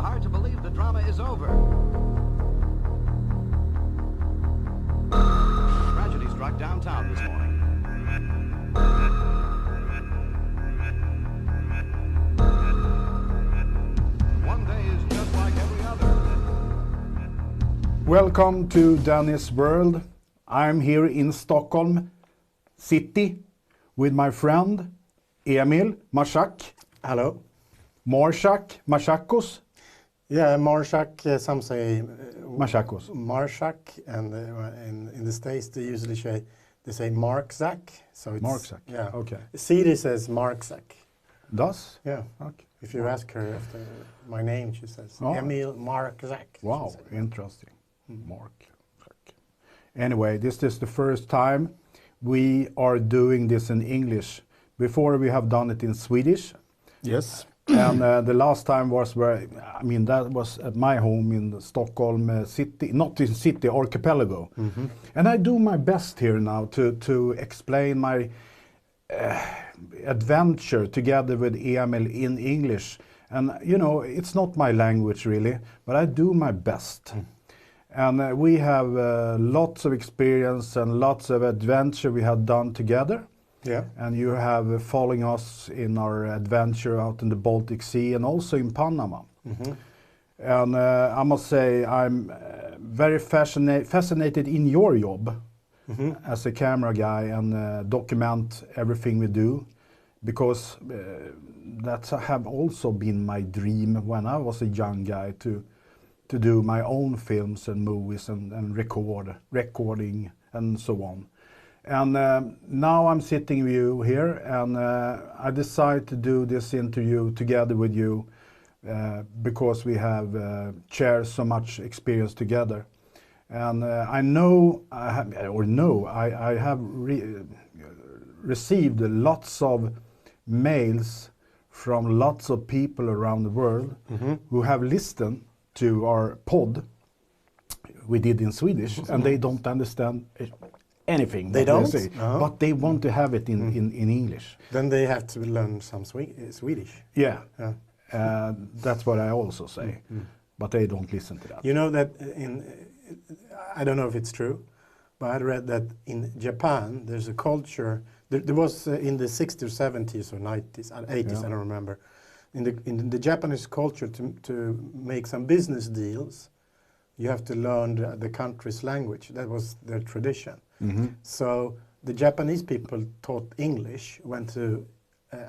hard to believe the drama is over. Tragedy struck downtown this morning. One day is just like every other. Welcome to Dennis World. I'm here in Stockholm city with my friend Emil, Marczak. Hello. Marczak, Marczakos. Yeah, Marczak, some say Marczakos. Marczak, and in the States they usually say Marczak. So it's Marczak, yeah. okay. Siri says Marczak. Does? Yeah. Okay. If you ask her after my name, she says Oh. Emil Marczak. Wow, interesting. Marczak. Anyway, this is the first time we are doing this in English. Before we have done it in Swedish. Yes. And the last time was that was at my home in Stockholm city, not in city, archipelago. And I do my best here now to explain my adventure together with Emil in English. And you know, it's not my language really, but I do my best. And we have lots of experience and lots of adventure we have done together. Yeah. And you have following us in our adventure out in the Baltic Sea and also in Panama. And I must say I'm very fascinated in your job as a camera guy and document everything we do, because that have also been my dream when I was a young guy to do my own films and movies and recording and so on. And now I'm sitting with you here, and I decided to do this interview together with you because we have shared so much experience together. And I have received lots of mails from lots of people around the world who have listened to our pod we did in Swedish, and they don't understand anything They don't? say, Uh-huh. but they want to have it in English. Then they have to learn some Swedish. Yeah, Yeah. that's what I also say, but they don't listen to that. You know that I don't know if it's true, but I read that in Japan there's a culture. There was in the 60s or 70s or 90s, 80s, I don't remember. In the Japanese culture, to make some business deals, you have to learn the country's language. That was their tradition. So the Japanese people taught English, went to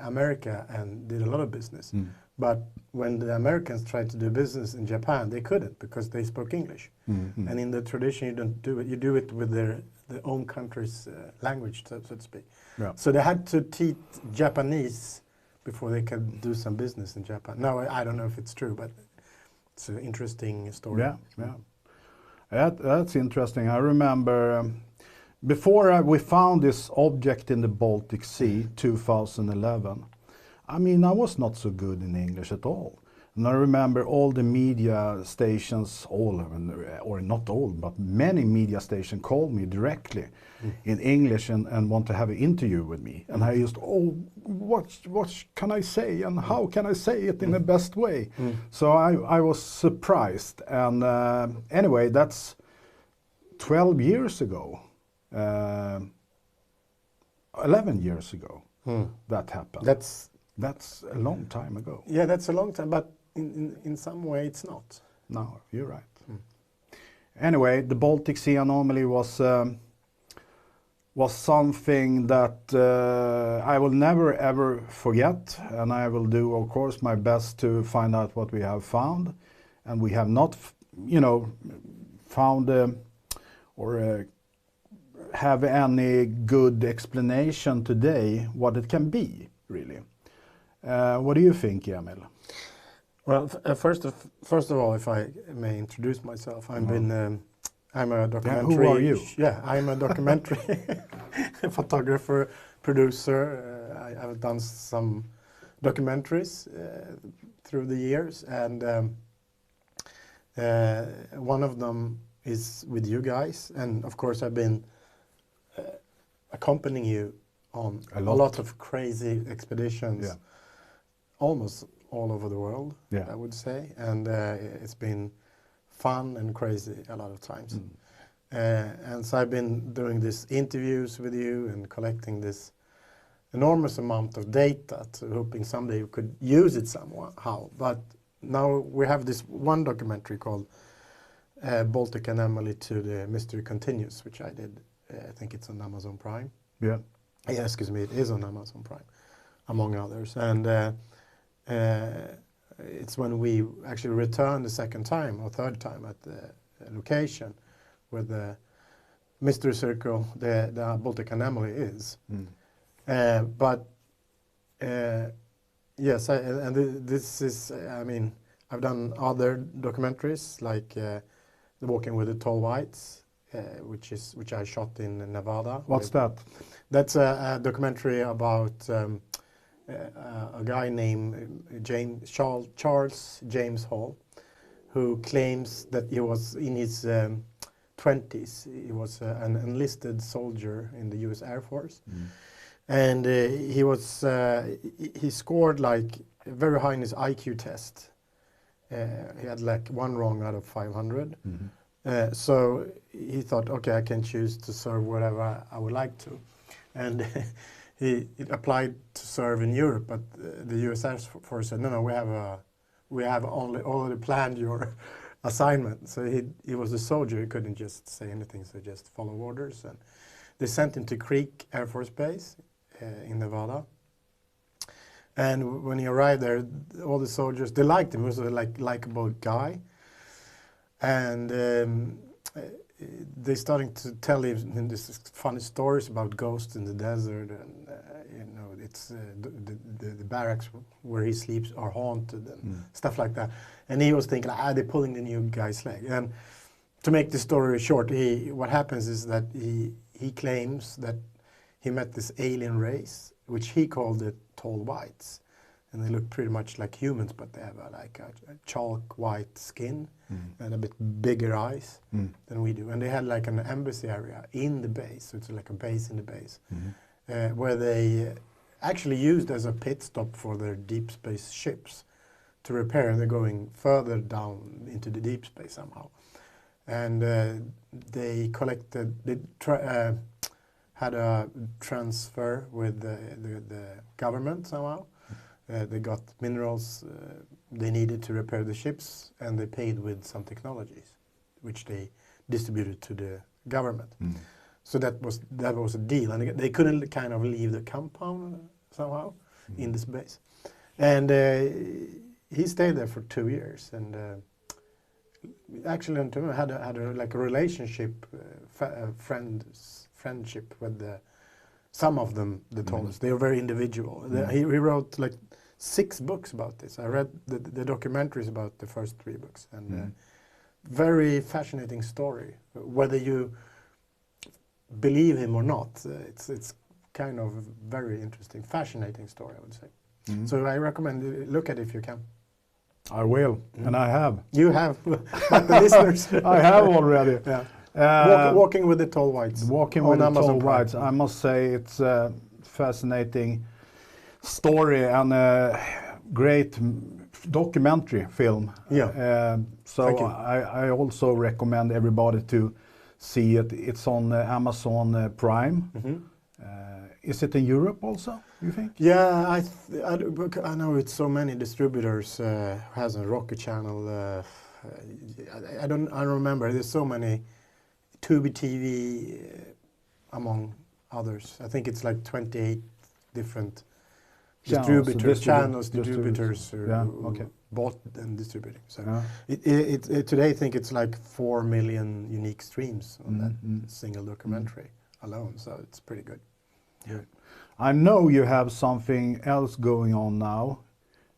America and did a lot of business. But when the Americans tried to do business in Japan, they couldn't because they spoke English. And in the tradition, you don't do it. You do it with their own country's language, so to speak. Yeah. So they had to teach Japanese before they could do some business in Japan. No, I don't know if it's true, but it's an interesting story. Yeah. That's interesting. I remember before we found this object in the Baltic Sea, 2011, I was not so good in English at all. And I remember all the media stations, or not all, but many media stations called me directly in English and want to have an interview with me. And I used, what can I say and how can I say it in the best way? So I was surprised. And anyway, that's 12 years ago, 11 years ago that happened. That's a long time ago. Yeah, that's a long time, but in some way it's not. No, you're right. Anyway, the Baltic Sea anomaly was something that I will never ever forget, and I will do, of course, my best to find out what we have found, and we have not, found or have any good explanation today what it can be, really. What do you think, Emil? Well, first of all, if I may introduce myself, I'm a documentary. Who are you? Yeah, I'm a documentary photographer, producer. I've done some documentaries through the years, and one of them is with you guys, and of course I've been accompanying you on a lot of crazy expeditions, almost all over the world, Yeah. I would say, and it's been fun and crazy a lot of times. And so I've been doing these interviews with you and collecting this enormous amount of data, hoping someday you could use it somehow. But now we have this one documentary called Baltic Anomaly to the Mystery Continues, which I did. I think it's on Amazon Prime. Yeah. Yeah, excuse me, it is on Amazon Prime, among others. And it's when we actually return the second time or third time at the location where the mystery circle, the Baltic Anomaly is. But yes, this is, I mean, I've done other documentaries like The Walking with the Tall Whites, which I shot in Nevada. What's that? That's a documentary about a guy named Charles James Hall, who claims that he was in his 20s. He was an enlisted soldier in the U.S. Air Force, and he scored like very high in his IQ test. He had like 1 wrong out of 500. So he thought, okay, I can choose to serve wherever I would like to. And he applied to serve in Europe, but the US Air Force said, no, we have already planned your assignment. So he was a soldier, he couldn't just say anything, so just follow orders. And they sent him to Creek Air Force Base in Nevada. And when he arrived there, all the soldiers, they liked him. He was a likable guy. And they starting to tell him this funny stories about ghosts in the desert, and it's the barracks where he sleeps are haunted and stuff like that. And he was thinking, they're pulling the new guy's leg. And to make the story short, what happens is that he claims that he met this alien race, which he called the Tall Whites. And they look pretty much like humans, but they have like a chalk white skin and a bit bigger eyes than we do. And they had like an embassy area in the base, so it's like a base in the base, where they actually used as a pit stop for their deep space ships to repair. And they're going further down into the deep space somehow. And they collected, had a transfer with the government somehow. They got minerals they needed to repair the ships, and they paid with some technologies, which they distributed to the government. So that was a deal, and they couldn't kind of leave the compound somehow in this base. And he stayed there for 2 years, and actually had a like a relationship, friendship with some of them, the tallest. They were very individual. He wrote like 6 books about this. I read the documentaries about the first 3 books, and very fascinating story. Whether you believe him or not, it's kind of very interesting, fascinating story, I would say. So I recommend look at it if you can. I will, and I have. You have, but the listeners. I have already. Yeah. Walking with the Tall Whites. Walking with the Tall Whites. I must say it's a fascinating story and a great documentary film. Yeah. So I also recommend everybody to see it. It's on Amazon Prime. Is it in Europe also, you think? Yeah, I know it's so many distributors has a Rocket Channel. I don't remember. There's so many. Tubi TV, among others. I think it's like 28 different distributors who bought and distributing. So today I think it's like 4 million unique streams on that single documentary alone. So it's pretty good. Yeah. I know you have something else going on now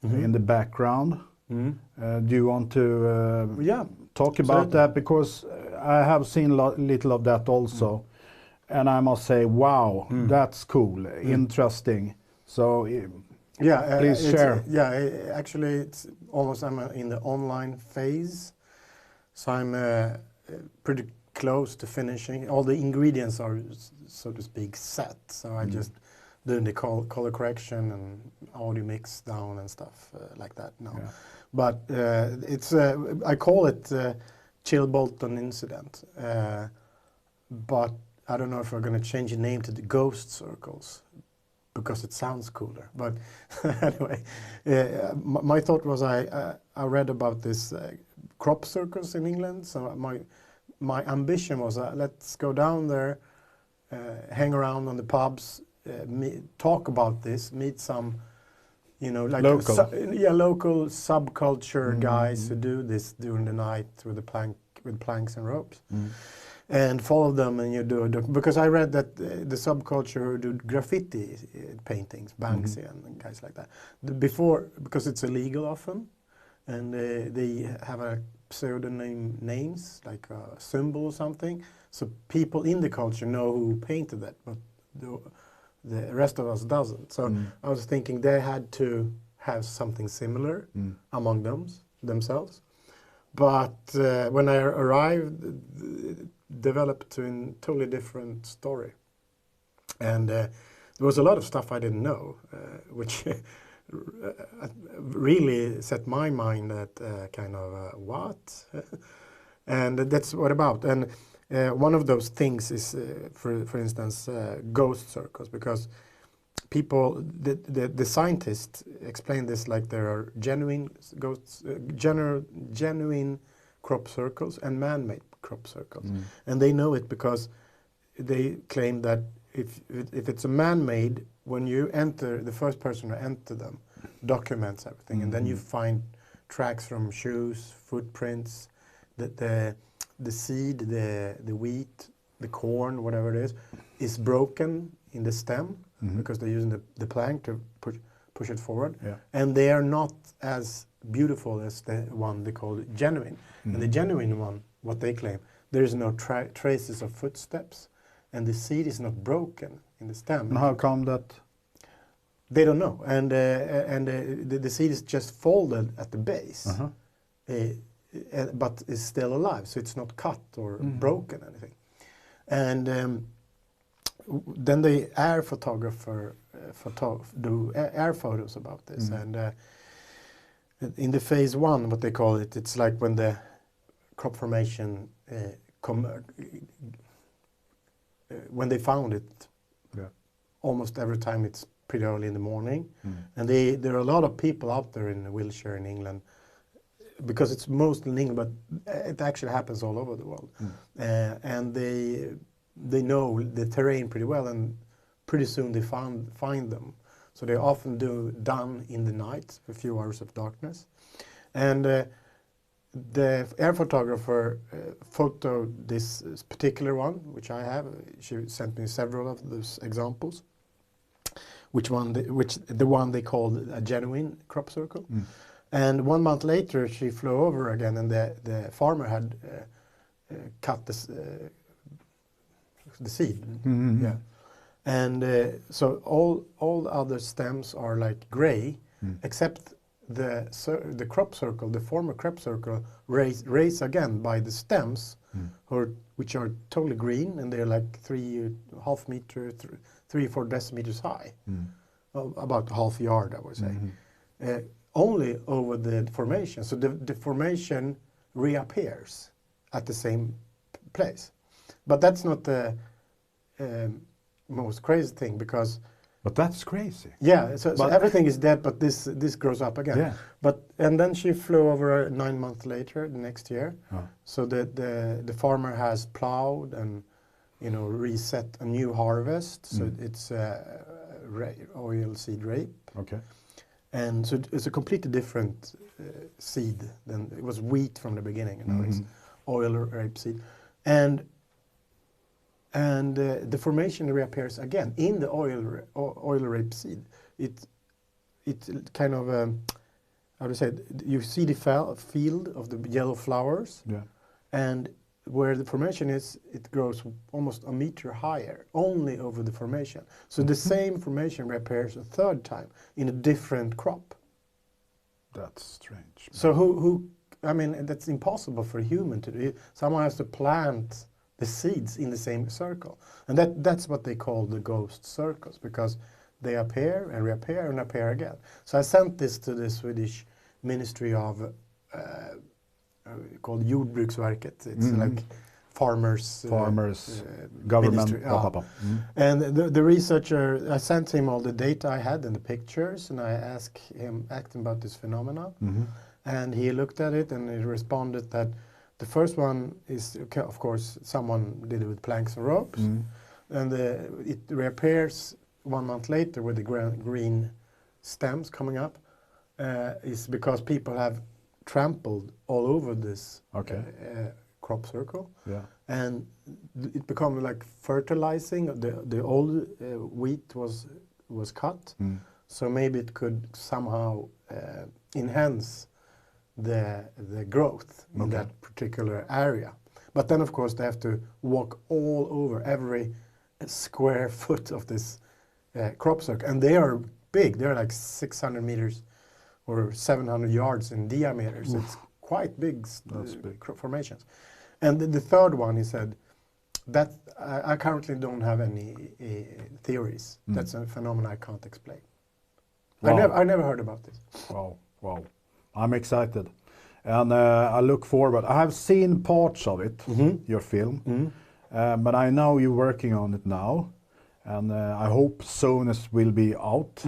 in the background. Do you want to talk about that? Because I have seen little of that also, and I must say, wow, that's cool, interesting. So please share. Actually, it's almost I'm in the online phase, so I'm pretty close to finishing. All the ingredients are, so to speak, set. So I just doing the color correction and audio mix down and stuff like that now. Yeah. But it's I call it Chill Bolton incident. But I don't know if we're going to change the name to the Ghost Circles because it sounds cooler. But anyway, my thought was I read about this crop circles in England. So my ambition was let's go down there, hang around on the pubs, talk about this, meet some, like Local. local subculture guys who do this during the night with planks and ropes. And follow them, and you do because I read that the subculture who do graffiti paintings, Banksy and guys like that, because it's illegal often, and they have a pseudonym names like a symbol or something, so people in the culture know who painted that, but the rest of us doesn't. So I was thinking they had to have something similar among themselves, but when I arrived, developed to a totally different story, and there was a lot of stuff I didn't know, which really set my mind at kind of what, and that's what about. And one of those things is, for instance, ghost circles, because people, the scientists explain this like there are genuine ghosts, genuine crop circles and man-made crop circles, and they know it because they claim that if it's a man-made, when you enter, the first person to enter them documents everything, and then you find tracks from shoes, footprints, the seed, the wheat, the corn, whatever it is broken in the stem because they're using the plank to push it forward, and they are not as beautiful as the one they call genuine. And the genuine one, what they claim, there is no traces of footsteps, and the seed is not broken in the stem. And how come that? They don't know, and the seed is just folded at the base, but is still alive, so it's not cut or broken anything. And then the air photographer do air photos about this, and in the phase one, what they call it, it's like when the crop formation when they found it, almost every time it's pretty early in the morning, and there are a lot of people out there in Wiltshire in England, because it's mostly in England, but it actually happens all over the world, and they know the terrain pretty well, and pretty soon they find them. So they often done in the night, a few hours of darkness, and the air photographer photoed this particular one, which I have. She sent me several of those examples. The one they called a genuine crop circle, and 1 month later she flew over again, and the farmer had cut the seed, and so all other stems are like gray, except the crop circle, the former crop circle, raise again by the stems, which are totally green, and they're like 3.5 meters, 3 or 4 decimeters high, about half yard, I would say, only over the formation. So the formation reappears at the same place, but that's not the most crazy thing, because But that's crazy. yeah, so everything is dead, but this grows up again. Yeah. And then she flew over 9 months later, the next year. So the farmer has plowed and reset a new harvest. So it's oil seed rape. Okay. And so it's a completely different seed than it was wheat from the beginning. It's oil rape seed, and the formation reappears again in the oil rape seed. It kind of how to say it, you see the field of the yellow flowers, and where the formation is, it grows almost a meter higher only over the formation. So the same formation reappears a third time in a different crop. That's strange. So who I mean, that's impossible for a human to do. Someone has to plant the seeds in the same circle, and that's what they call the ghost circles, because they appear and reappear and appear again. So I sent this to the Swedish Ministry of called Jordbruksverket. It's like farmers government. ministry. And the researcher, I sent him all the data I had and the pictures, and I asked him about this phenomena. And he looked at it and he responded that the first one is, okay, of course, someone did it with planks and ropes. And it reappears 1 month later with the green stems coming up. Is because people have trampled all over this crop circle. Yeah. And it become like fertilizing. The old wheat was cut, so maybe it could somehow enhance the growth in that particular area. But then, of course, they have to walk all over every square foot of this crop circle, and they are big. They're like 600 meters or 700 yards in diameter. So it's quite big, formations. And the third one, he said, that I currently don't have any theories. That's a phenomenon I can't explain. Wow. I never heard about this. Wow. I'm excited. And I look forward. I have seen parts of it, your film, but I know you're working on it now. And I hope soon it will be out,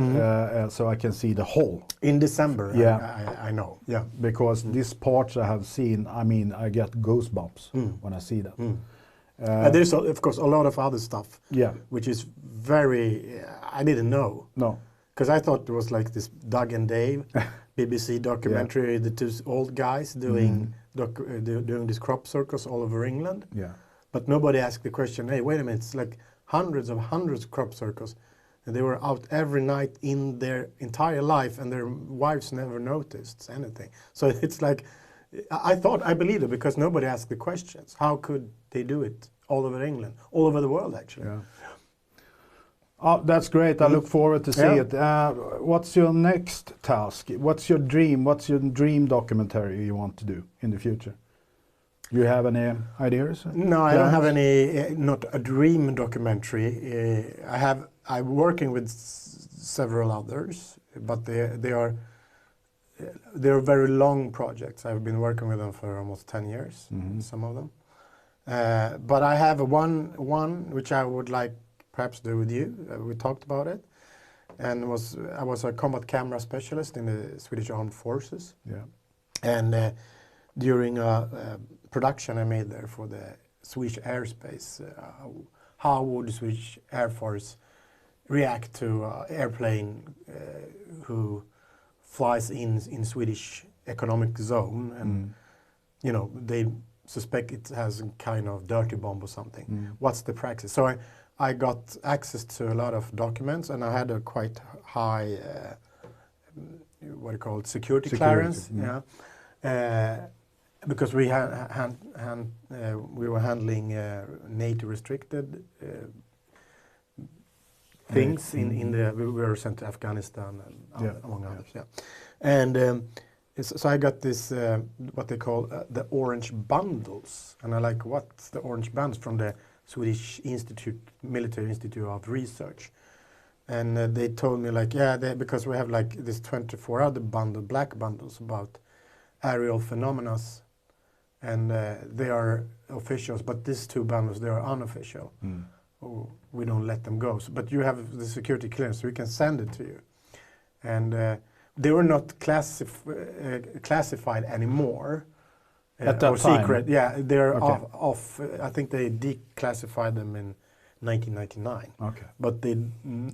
so I can see the whole. In December, yeah. I know. Yeah. Because these parts I have seen, I mean, I get goosebumps when I see that. There's, of course, a lot of other stuff, which is very, I didn't know. No. Because I thought it was like this Doug and Dave BBC documentary, the two old guys doing these crop circles all over England. Yeah. But nobody asked the question, hey, wait a minute, it's like hundreds of crop circles. And they were out every night in their entire life, and their wives never noticed anything. So it's like, I believed it because nobody asked the questions. How could they do it all over England, all over the world, actually? Yeah. Oh, that's great. I look forward to see it. What's your next task? What's your dream? What's your dream documentary you want to do in the future? Do you have any ideas? No, I don't have any, not a dream documentary. I'm working with several others, but they are very long projects. I've been working with them for almost 10 years, some of them. But I have one which I would like perhaps do with you. We talked about it, and I was a combat camera specialist in the Swedish Armed Forces. Yeah. And during a production I made there for the Swedish airspace, how would the Swedish Air Force react to an airplane who flies in Swedish economic zone, and you know, they suspect it has a kind of dirty bomb or something. What's the practice? So I got access to a lot of documents, and I had a quite high what do you call it, security clearance. Because we we were handling NATO restricted things in the, we were sent to Afghanistan and among others. Yeah. And so I got this what they call the orange bundles, and I like, what's the orange bundles from the Swedish Military Institute of Research. And they told me like, because we have like this 24 other black bundles about aerial phenomena, and they are officials, but these two bundles, they are unofficial. We don't let them go. But you have the security clearance, so we can send it to you. And they were not classified anymore. At that time? Secret. Yeah, they're off. I think they declassified them in 1999. Okay. But they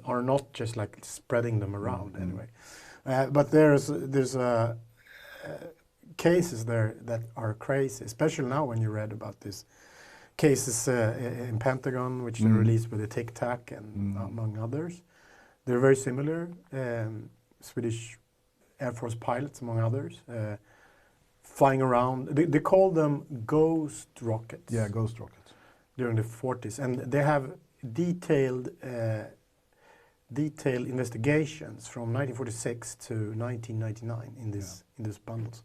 are not just like spreading them around anyway. But there's cases there that are crazy, especially now when you read about these cases in Pentagon, which they released with the Tic Tac and among others. They're very similar. Swedish Air Force pilots, among others, flying around. They call them ghost rockets. Yeah, ghost rockets. During the 40s, and they have detailed investigations from 1946 to 1999 in these bundles.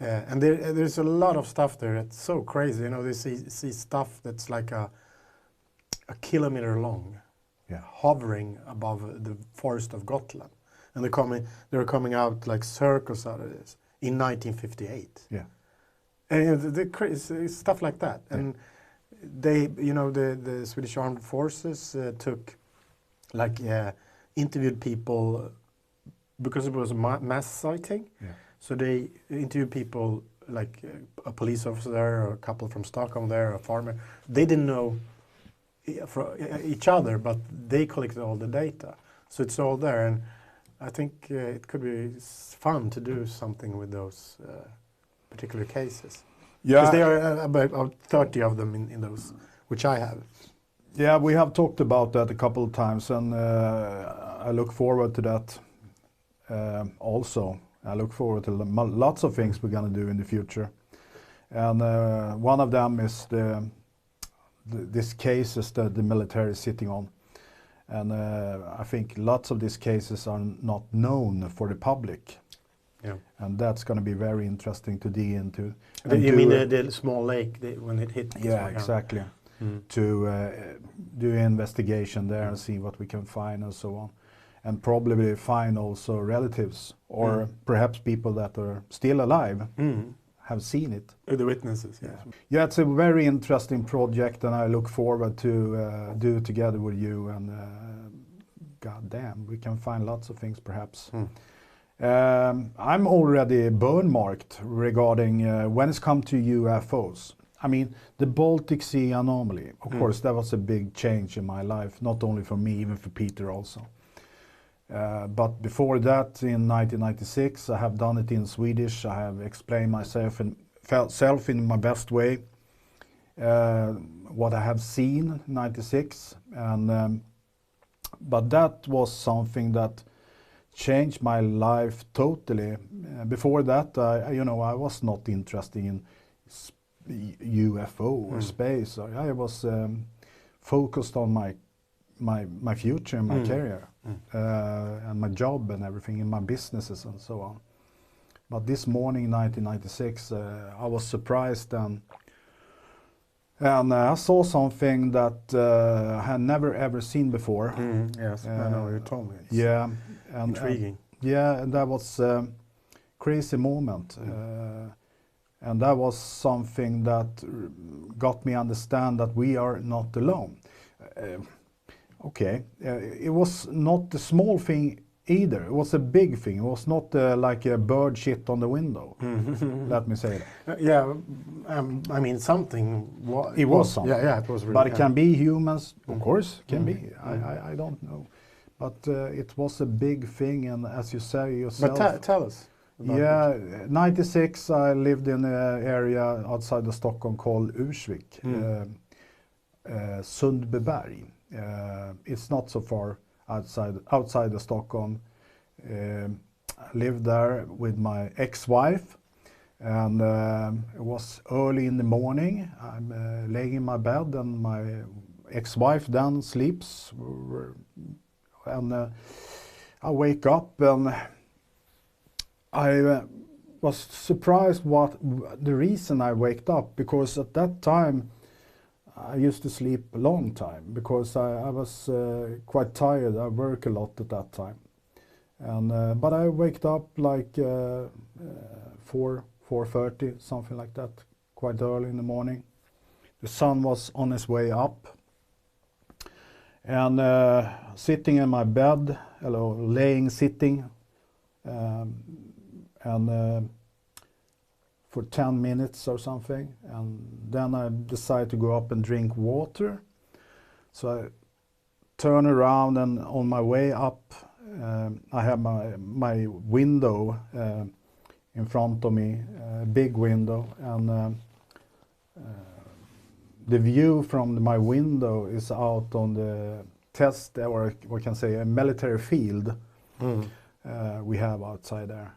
And there's a lot of stuff there that's so crazy. You know, they see stuff that's like a kilometer long hovering above the forest of Gotland, and they're coming out like circles out of this in 1958. Yeah. And it's stuff like that. And they, the Swedish Armed Forces took, interviewed people because it was a mass sighting. Yeah. So they interviewed people like a police officer there, or a couple from Stockholm there, a farmer. They didn't know each other, but they collected all the data. So it's all there. And I think it could be fun to do something with those particular cases. Yeah. Because there are about 30 of them in those, which I have. Yeah, we have talked about that a couple of times, and I look forward to that also. I look forward to lots of things we're going to do in the future. And one of them is this cases that the military is sitting on. And I think lots of these cases are not known for the public. Yeah. And that's going to be very interesting to dig into. You mean the small lake when it hit? Yeah, exactly. To do investigation there and see what we can find and so on. And probably find also relatives or perhaps people that are still alive have seen it. The witnesses, yeah. Yeah, it's a very interesting project, and I look forward to do it together with you. And God damn, we can find lots of things perhaps. I'm already burn marked regarding when it's come to UFOs. I mean, the Baltic Sea Anomaly, of course, that was a big change in my life, not only for me, even for Peter also. But before that, in 1996, I have done it in Swedish. I have explained myself in my best way, what I have seen in 96. And, but that was something that changed my life totally. Before that, I was not interested in UFO or space. I was focused on my future and my career and my job and everything in my businesses and so on. But this morning, 1996, I was surprised and I saw something that I had never ever seen before. Yes, I know you told me. It's yeah, and intriguing. And that was a crazy moment. And that was something that got me understand that we are not alone. It was not a small thing either. It was a big thing. It was not like a bird shit on the window. Let me say that. I mean something. It was something. Yeah, it was really. But it can be humans, of course, can be. I don't know. But it was a big thing, and as you say yourself. But tell us. Yeah, 96 I lived in an area outside of Stockholm called Ursvik, Sundbyberg. It's not so far outside of Stockholm. I lived there with my ex-wife, and it was early in the morning. I'm laying in my bed, and my ex-wife then sleeps, and I wake up and I was surprised what the reason I waked up, because at that time I used to sleep a long time because I was quite tired. I work a lot at that time, and but I waked up like 4:30, something like that, quite early in the morning. The sun was on its way up, and sitting in my bed, sitting. And for 10 minutes or something, and then I decided to go up and drink water. So I turn around, and on my way up, I have my window in front of me, a big window, and the view from my window is out on the test, or we can say a military field we have outside there.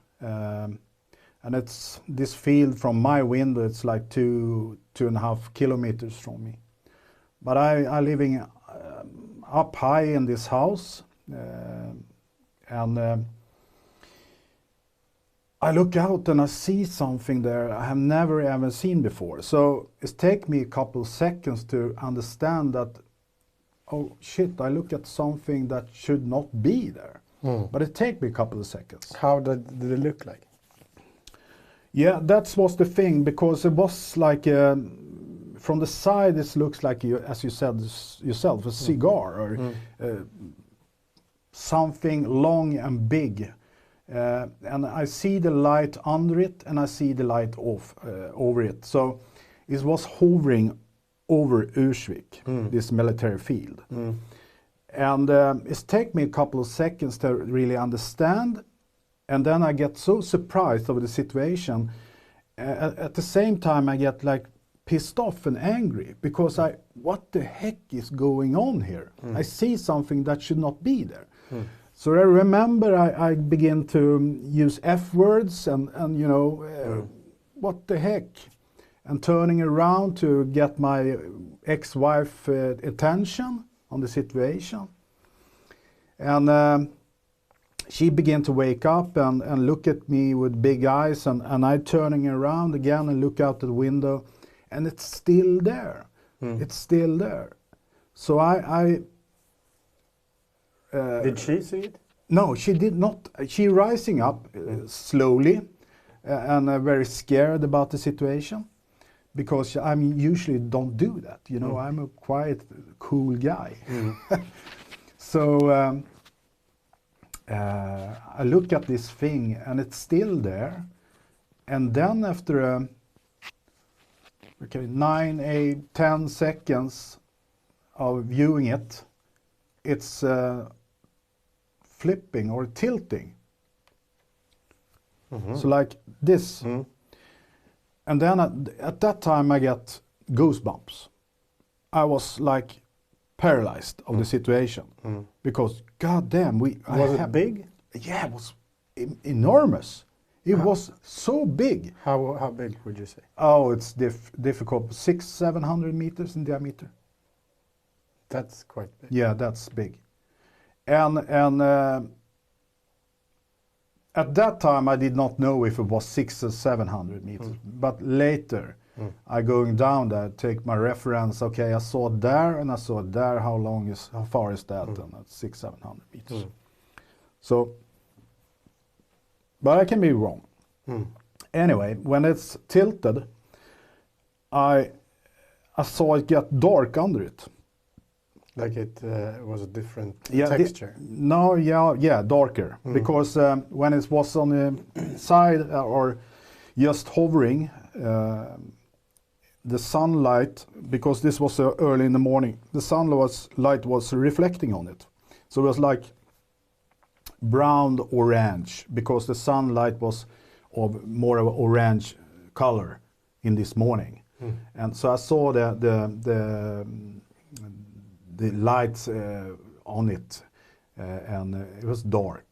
And it's this field from my window, it's like 2.5 kilometers from me. But I living up high in this house, and I look out and I see something there I have never ever seen before. So it takes me a couple of seconds to understand that oh shit, I look at something that should not be there. But it take me a couple of seconds. How did it look like? Yeah, that was the thing, because it was like, from the side it looks like, as you said yourself, a cigar or something long and big. And I see the light under it and I see the light over it. So it was hovering over Ursvik, this military field. And it take me a couple of seconds to really understand. And then I get so surprised over the situation. At the same time, I get like pissed off and angry because what the heck is going on here? I see something that should not be there. So I remember I begin to use F words and you know, what the heck? And turning around to get my ex-wife attention on the situation. And she began to wake up and look at me with big eyes, and I turning around again and look out the window, and it's still there. It's still there. So Did she see it? No, she did not. She rising up slowly and very scared about the situation, because I usually don't do that. You know, I'm a quiet, cool guy. So I look at this thing and it's still there. And then after 9, 8, 10 seconds of viewing it, it's flipping or tilting. So like this. And then at that time I get goosebumps. I was like paralyzed of the situation because god damn, was it big? Yeah, it was enormous. It was so big. How big would you say? Oh, it's difficult. 600-700 meters in diameter. That's quite big. Yeah, that's big. And at that time I did not know if it was 600 or 700 meters, but later I going down there, take my reference. Okay, I saw it there and I saw it there. How far is that? And that's 600-700 meters. So, but I can be wrong. Anyway, when it's tilted, I saw it get dark under it. Like it was a different Yeah, texture. Darker. Because when it was on the side or just hovering, the sunlight, because this was early in the morning, the sunlight was reflecting on it. So it was like brown orange, because the sunlight was of more of an orange color in this morning. And so I saw the lights on it, and it was dark.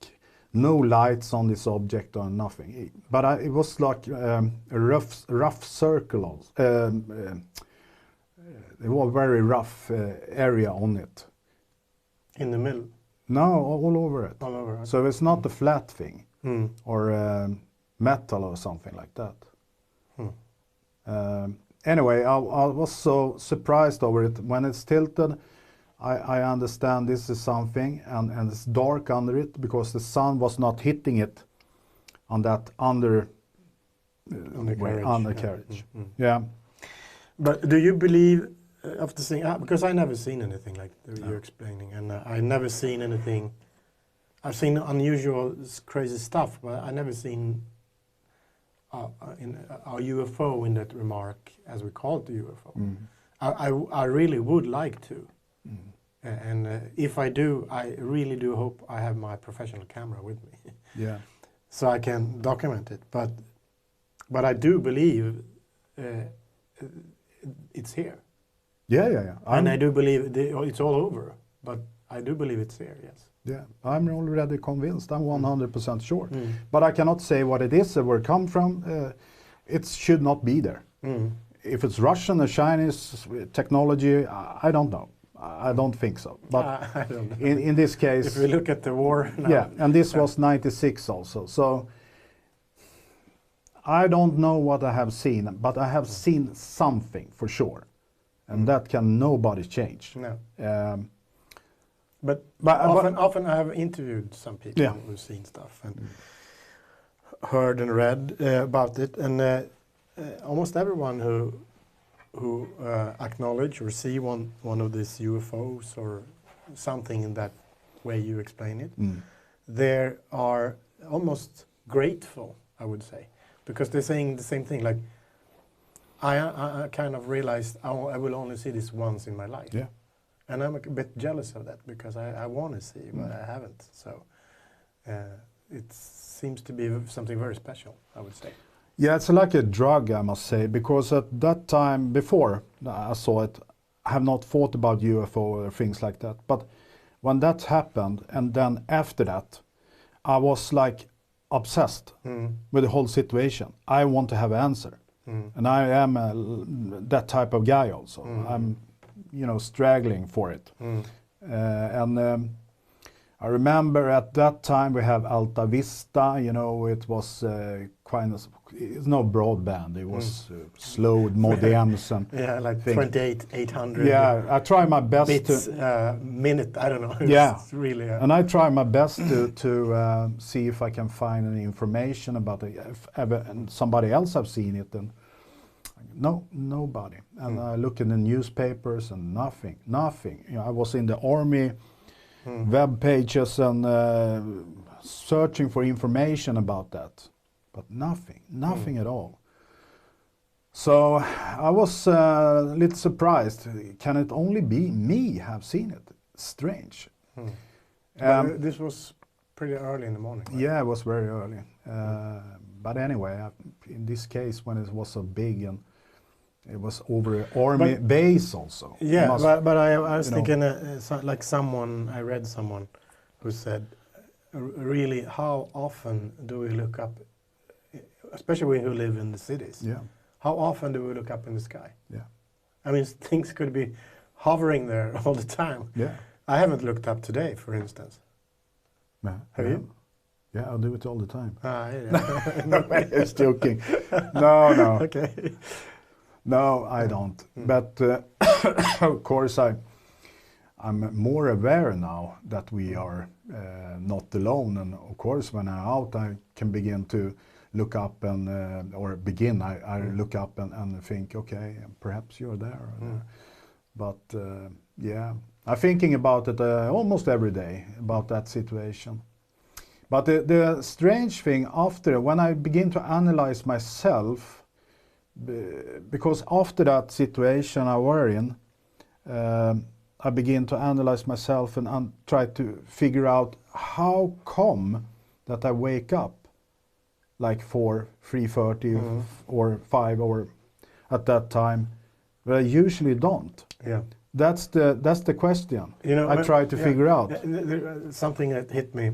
No lights on this object or nothing. But it was like a rough circle. It was a very rough area on it. In the middle? No, all over it. All over. Okay. So it's not a flat thing or metal or something like that. Anyway, I was so surprised over it. When it's tilted, I understand this is something, and it's dark under it because the sun was not hitting it on that undercarriage. Yeah. But do you believe, after seeing, because I never seen anything like you're explaining, and I never seen anything. I've seen unusual, crazy stuff, but I never seen a UFO in that remark, as we call it the UFO. I really would like to. And if I do, I really do hope I have my professional camera with me. Yeah. So I can document it. But I do believe it's here. Yeah. And I do believe it's all over. But I do believe it's here, yes. Yeah, I'm already convinced. I'm 100% sure. But I cannot say what it is, where it come from. It should not be there. If it's Russian or Chinese technology, I don't know. I don't think so. But I don't know. in this case, if we look at the war now. Yeah, and this was 96 also. So I don't know what I have seen, but I have seen something for sure, and that can nobody change. No. But But- often I have interviewed some people Yeah. who've seen stuff and heard and read about it, and almost everyone who acknowledge or see one of these UFOs or something in that way you explain it, they are almost grateful, I would say, because they're saying the same thing. Like, I kind of realized I will only see this once in my life. Yeah. And I'm a bit jealous of that because I want to see, but I haven't. So it seems to be something very special, I would say. Yeah, it's like a drug, I must say, because at that time, before I saw it, I have not thought about UFO or things like that. But when that happened, and then after that, I was like obsessed with the whole situation. I want to have an answer. And I am that type of guy also. I'm, struggling for it. And I remember at that time we have Alta Vista, it was it's no broadband, it was slowed modems and Yeah, like things. 28,800 Yeah, I try my best bits to, minute, I don't know. Yeah. It's really, and I try my best to see if I can find any information about it. If ever and somebody else have seen it, then nobody. And I look in the newspapers and nothing. I was in the army web pages and searching for information about that, but nothing at all. So I was a little surprised. Can it only be me have seen it? Strange. but this was pretty early in the morning. Right? Yeah, it was very early. But anyway, in this case, when it was so big and it was over an army base also. Yeah, but I was thinking, I read someone who said, really, how often do we look up, especially we who live in the cities, Yeah, how often do we look up in the sky? yeah, I mean, things could be hovering there all the time. yeah. I haven't looked up today, for instance. Yeah. Have you? Yeah, I'll do it all the time. Yeah. Just joking. No. Okay. No, I don't. But of course, I'm more aware now that we are not alone. And of course, when I'm out, I can begin to look up and, I look up and think, okay, perhaps you're there. But yeah, I'm thinking about it almost every day, about that situation. But the strange thing after, when I begin to analyze myself, because after that situation I were in, I begin to analyze myself and try to figure out how come that I wake up like 3:30 or 5 or at that time, but I usually don't. Yeah. That's the question. I try to yeah, figure out. Something that hit me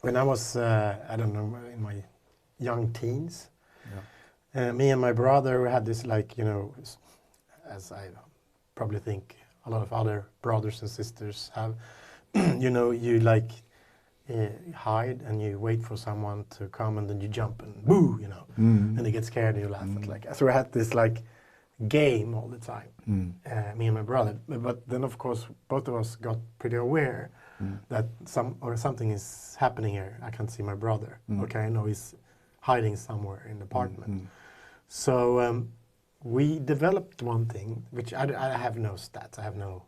when I was, I don't know, in my young teens. Me and my brother, we had this, as I probably think a lot of other brothers and sisters have, you hide and you wait for someone to come and then you jump and boo, and they get scared and you laugh. So we had this game all the time, me and my brother. But then of course both of us got pretty aware that something is happening here. I can't see my brother. Okay, I know he's hiding somewhere in the apartment. So we developed one thing, which I have no stats, I have no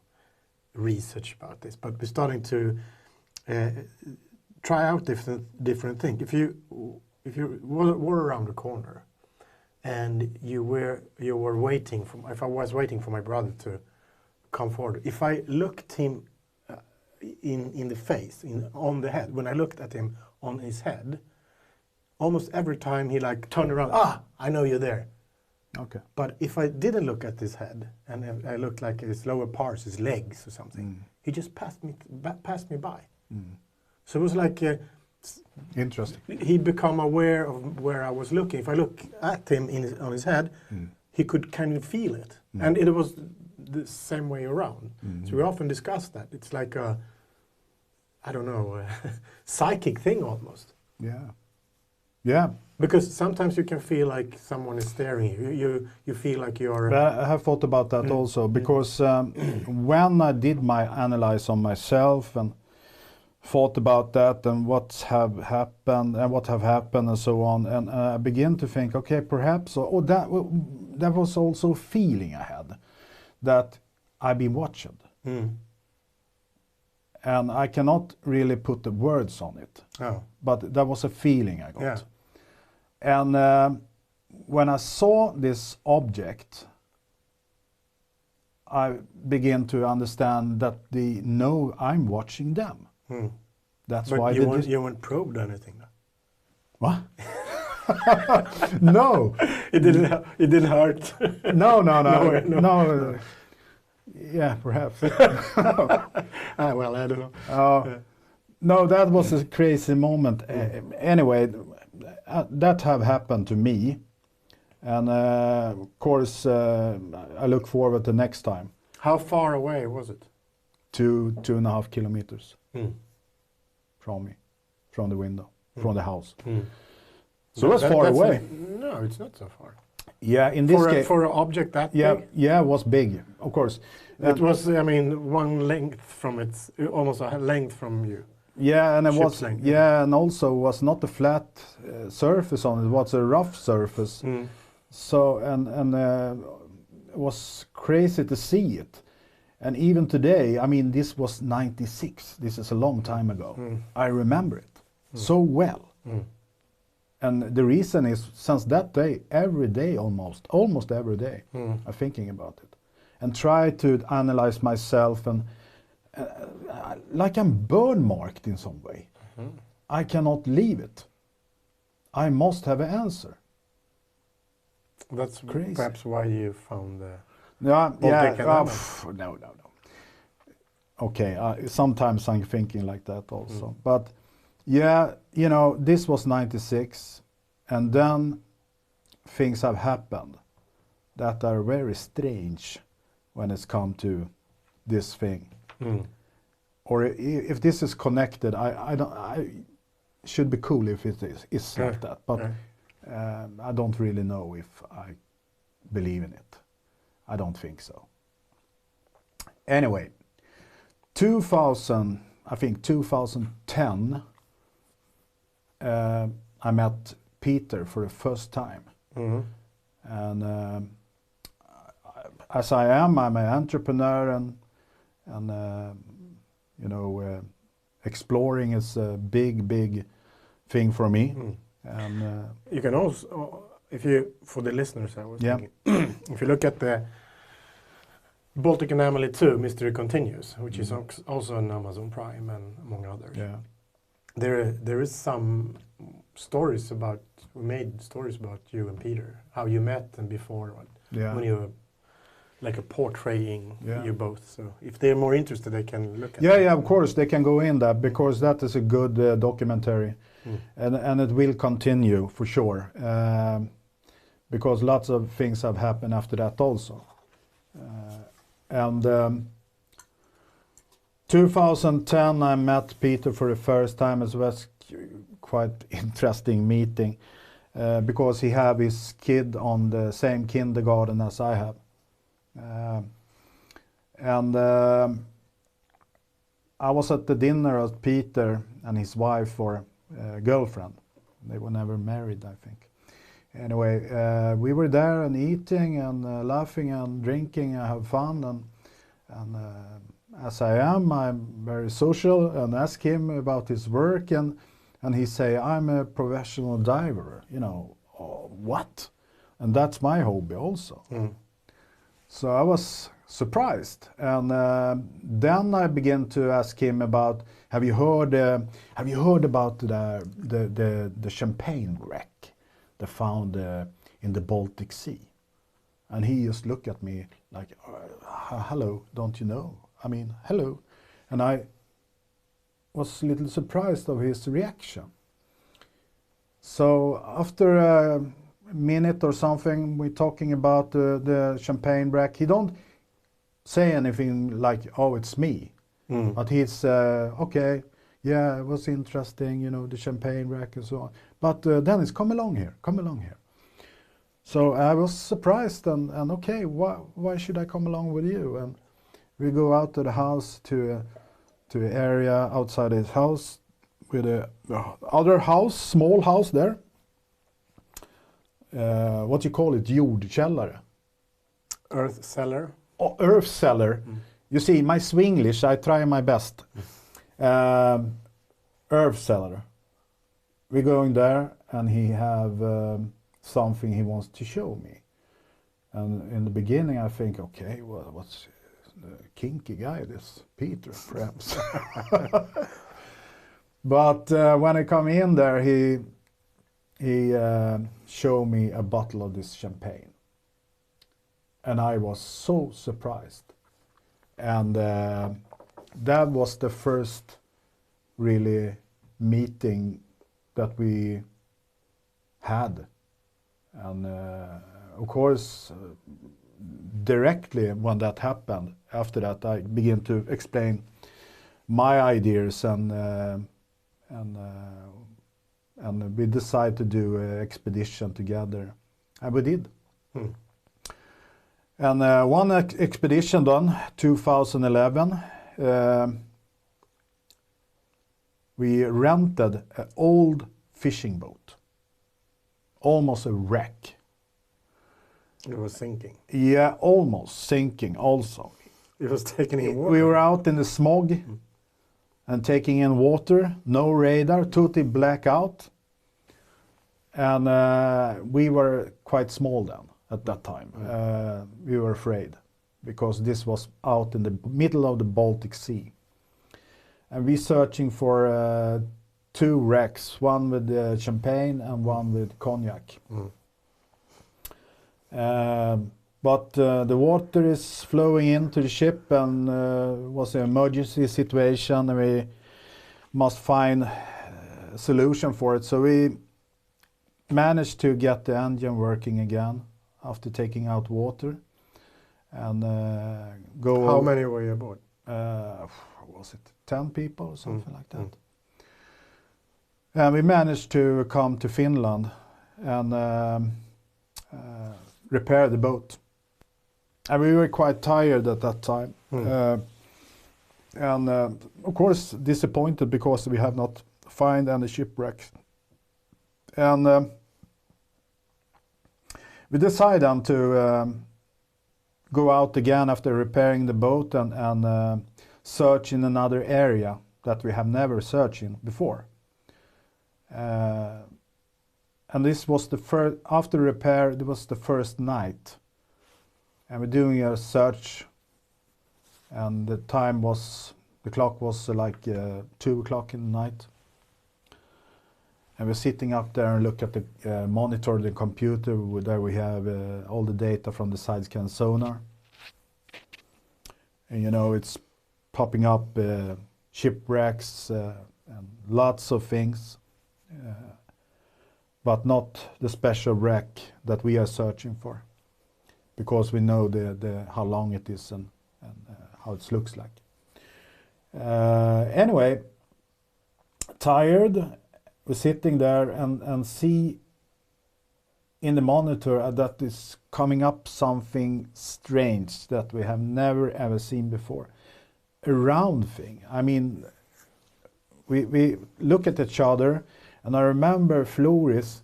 research about this, but we're starting to try out different things. If you were around the corner and you were waiting if I was waiting for my brother to come forward, if I looked him in the face, on the head, when I looked at him on his head, almost every time he turned around, I know you're there. Okay. But if I didn't look at his head and I looked like his lower parts, his legs or something, he just passed me by. So it was like Interesting. he become aware of where I was looking. If I look at him on his head, he could kind of feel it, and it was the same way around. So we often discuss that. It's like a, I don't know, a psychic thing almost. Yeah. Because sometimes you can feel like someone is staring you. You feel like you're. But I have thought about that also, because when I did my analyze on myself and thought about that and what have happened and so on, and I begin to think, okay, perhaps, that was also a feeling I had, that I've been watched. And I cannot really put the words on it, but that was a feeling I got. Yeah. And when I saw this object, I began to understand that they know I'm watching them. That's But why you weren't probed anything. What? No. It didn't hurt. No. Yeah, perhaps. Well, I don't know. No, that was a crazy moment. Anyway, that have happened to me, and of course I look forward to next time. How far away was it? 2.5 kilometers from me, from the window, from the house. So that's far away. No, it's not so far. Yeah, in this case, for an object that yeah, big. yeah, it was big, of course. It was, I mean, one length from its, almost a length from you. Yeah, and it was, Ship's length. yeah, and also was not a flat surface on it. It was a rough surface. So and it was crazy to see it. And even today, I mean, this was 96. This is a long time ago. I remember it so well. And the reason is, since that day, every day almost every day, I'm thinking about it. And try to analyze myself, and like I'm burn marked in some way. I cannot leave it. I must have an answer. That's crazy. Perhaps why you found the Yeah, Baltic no. Okay, sometimes I'm thinking like that also. But yeah, you know, this was 96, and then things have happened that are very strange when it's come to this thing. Or if this is connected, I should be cool if it is like that. But I don't really know if I believe in it. I don't think so. Anyway, 2010, I met Peter for the first time. And as I'm an entrepreneur, and you know, exploring is a big thing for me. And you can also, if you, for the listeners, I was thinking, if you look at the Baltic Anomaly 2, Mystery Continues, which is also on Amazon Prime and among others. yeah, There is some stories about, we made stories about you and Peter, how you met and before, when you were like a portraying you both. So if they're more interested, they can look at yeah, of course they can go in that, because that is a good documentary, and it will continue for sure, because lots of things have happened after that also. And 2010, I met Peter for the first time. It was quite interesting meeting, because he have his kid on the same kindergarten as I have. And I was at the dinner of Peter and his wife or girlfriend. They were never married, I think. Anyway, we were there and eating and laughing and drinking and have fun. And as I'm very social, and ask him about his work, and he say, I'm a professional diver. You know, what? And that's my hobby also. So I was surprised, and then I began to ask him about, have you heard about the champagne wreck they found in the Baltic Sea? And he just looked at me like, hello, don't you know? I mean, hello. And I was a little surprised of his reaction. So after a minute or something, we're talking about the champagne wreck. He don't say anything like, oh, it's me. But he's, okay, yeah, it was interesting, you know, the champagne rack and so on. But Dennis, come along here, come along here. So I was surprised and okay, why should I come along with you? And we go out to the house to an area outside his house with a other house, small house there. What you call it, jordkällare. Earth cellar. Oh, earth cellar. You see, my Swinglish, I try my best. Earth cellar. We're going there, and he have something he wants to show me. And in the beginning, I think, okay, well, what's the kinky guy, this Peter, perhaps. But when I come in there, he showed me a bottle of this champagne. And I was so surprised. And that was the first really meeting that we had. And of course, directly when that happened, after that I began to explain my ideas and we decided to do an expedition together, and we did. And one expedition done, 2011, we rented an old fishing boat, almost a wreck. It was sinking. Yeah, almost sinking also. It was taken in water. We were out in the smog and taking in water, no radar, totally blackout. And we were quite small then at that time. We were afraid because this was out in the middle of the Baltic Sea. And we searching for 2 wrecks, one with champagne and one with cognac. But the water is flowing into the ship, and was an emergency situation, and we must find a solution for it. So we managed to get the engine working again after taking out water, and go. How many were you aboard? Was it 10 people or something like that? And we managed to come to Finland and repair the boat. And we were quite tired at that time. And of course disappointed because we have not found any shipwrecks. And we decided then to go out again after repairing the boat and search in another area that we have never searched in before. And this was the first, after repair, it was the first night. And we're doing a search, and the clock was like 2 o'clock in the night. And we're sitting up there and look at the monitor, the computer, there we have all the data from the side scan sonar. And you know, it's popping up shipwrecks and lots of things. But not the special wreck that we are searching for, because we know how long it is and how it looks like. Anyway, tired, we're sitting there and see in the monitor that is coming up something strange that we have never ever seen before. A round thing. I mean, we look at each other. And I remember Floris,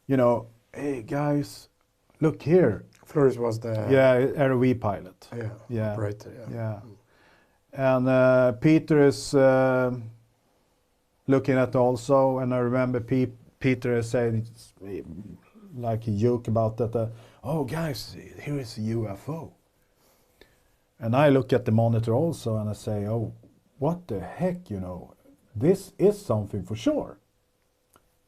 you know, hey guys, look here. Floris was the ROV pilot. Yeah. Operator. Yeah. And Peter is looking at also, and I remember Peter is saying like a joke about that. Oh guys, here is a UFO. And I look at the monitor also, and I say, oh, what the heck, you know, this is something for sure.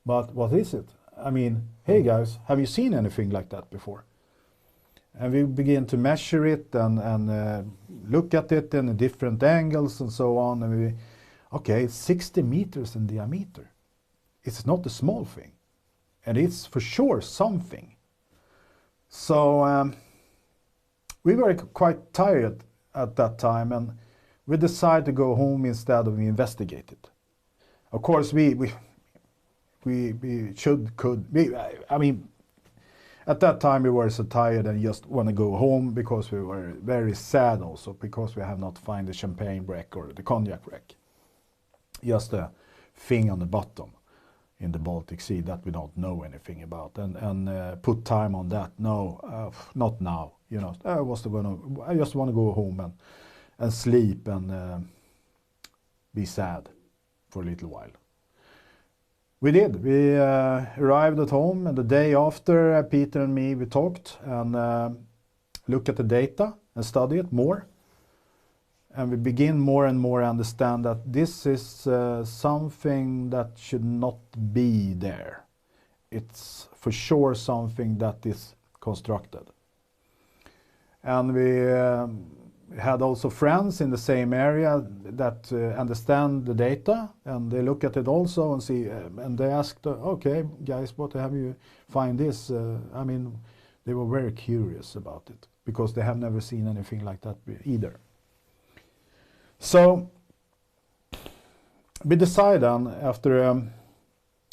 But what is it? I mean, hey guys, have you seen anything like that before? And we begin to measure it and look at it in different angles and so on. And okay, it's 60 meters in diameter. It's not a small thing. And it's for sure something. So we were quite tired at that time, and we decided to go home instead of investigate it. of course, we I mean, at that time we were so tired and just want to go home because we were very sad also because we have not find the champagne wreck or the cognac wreck. Just a thing on the bottom in the Baltic Sea that we don't know anything about, and put time on that. No, not now. You know, I just want to go home and sleep and be sad for a little while. We did. We arrived at home, and the day after, Peter and me, we talked and looked at the data and studied it more. And we begin more and more understand that this is something that should not be there. It's for sure something that is constructed. And we had also friends in the same area that understand the data, and they look at it also and see, and they asked, okay, guys, what have you find this? I mean, they were very curious about it because they have never seen anything like that either. So we decided after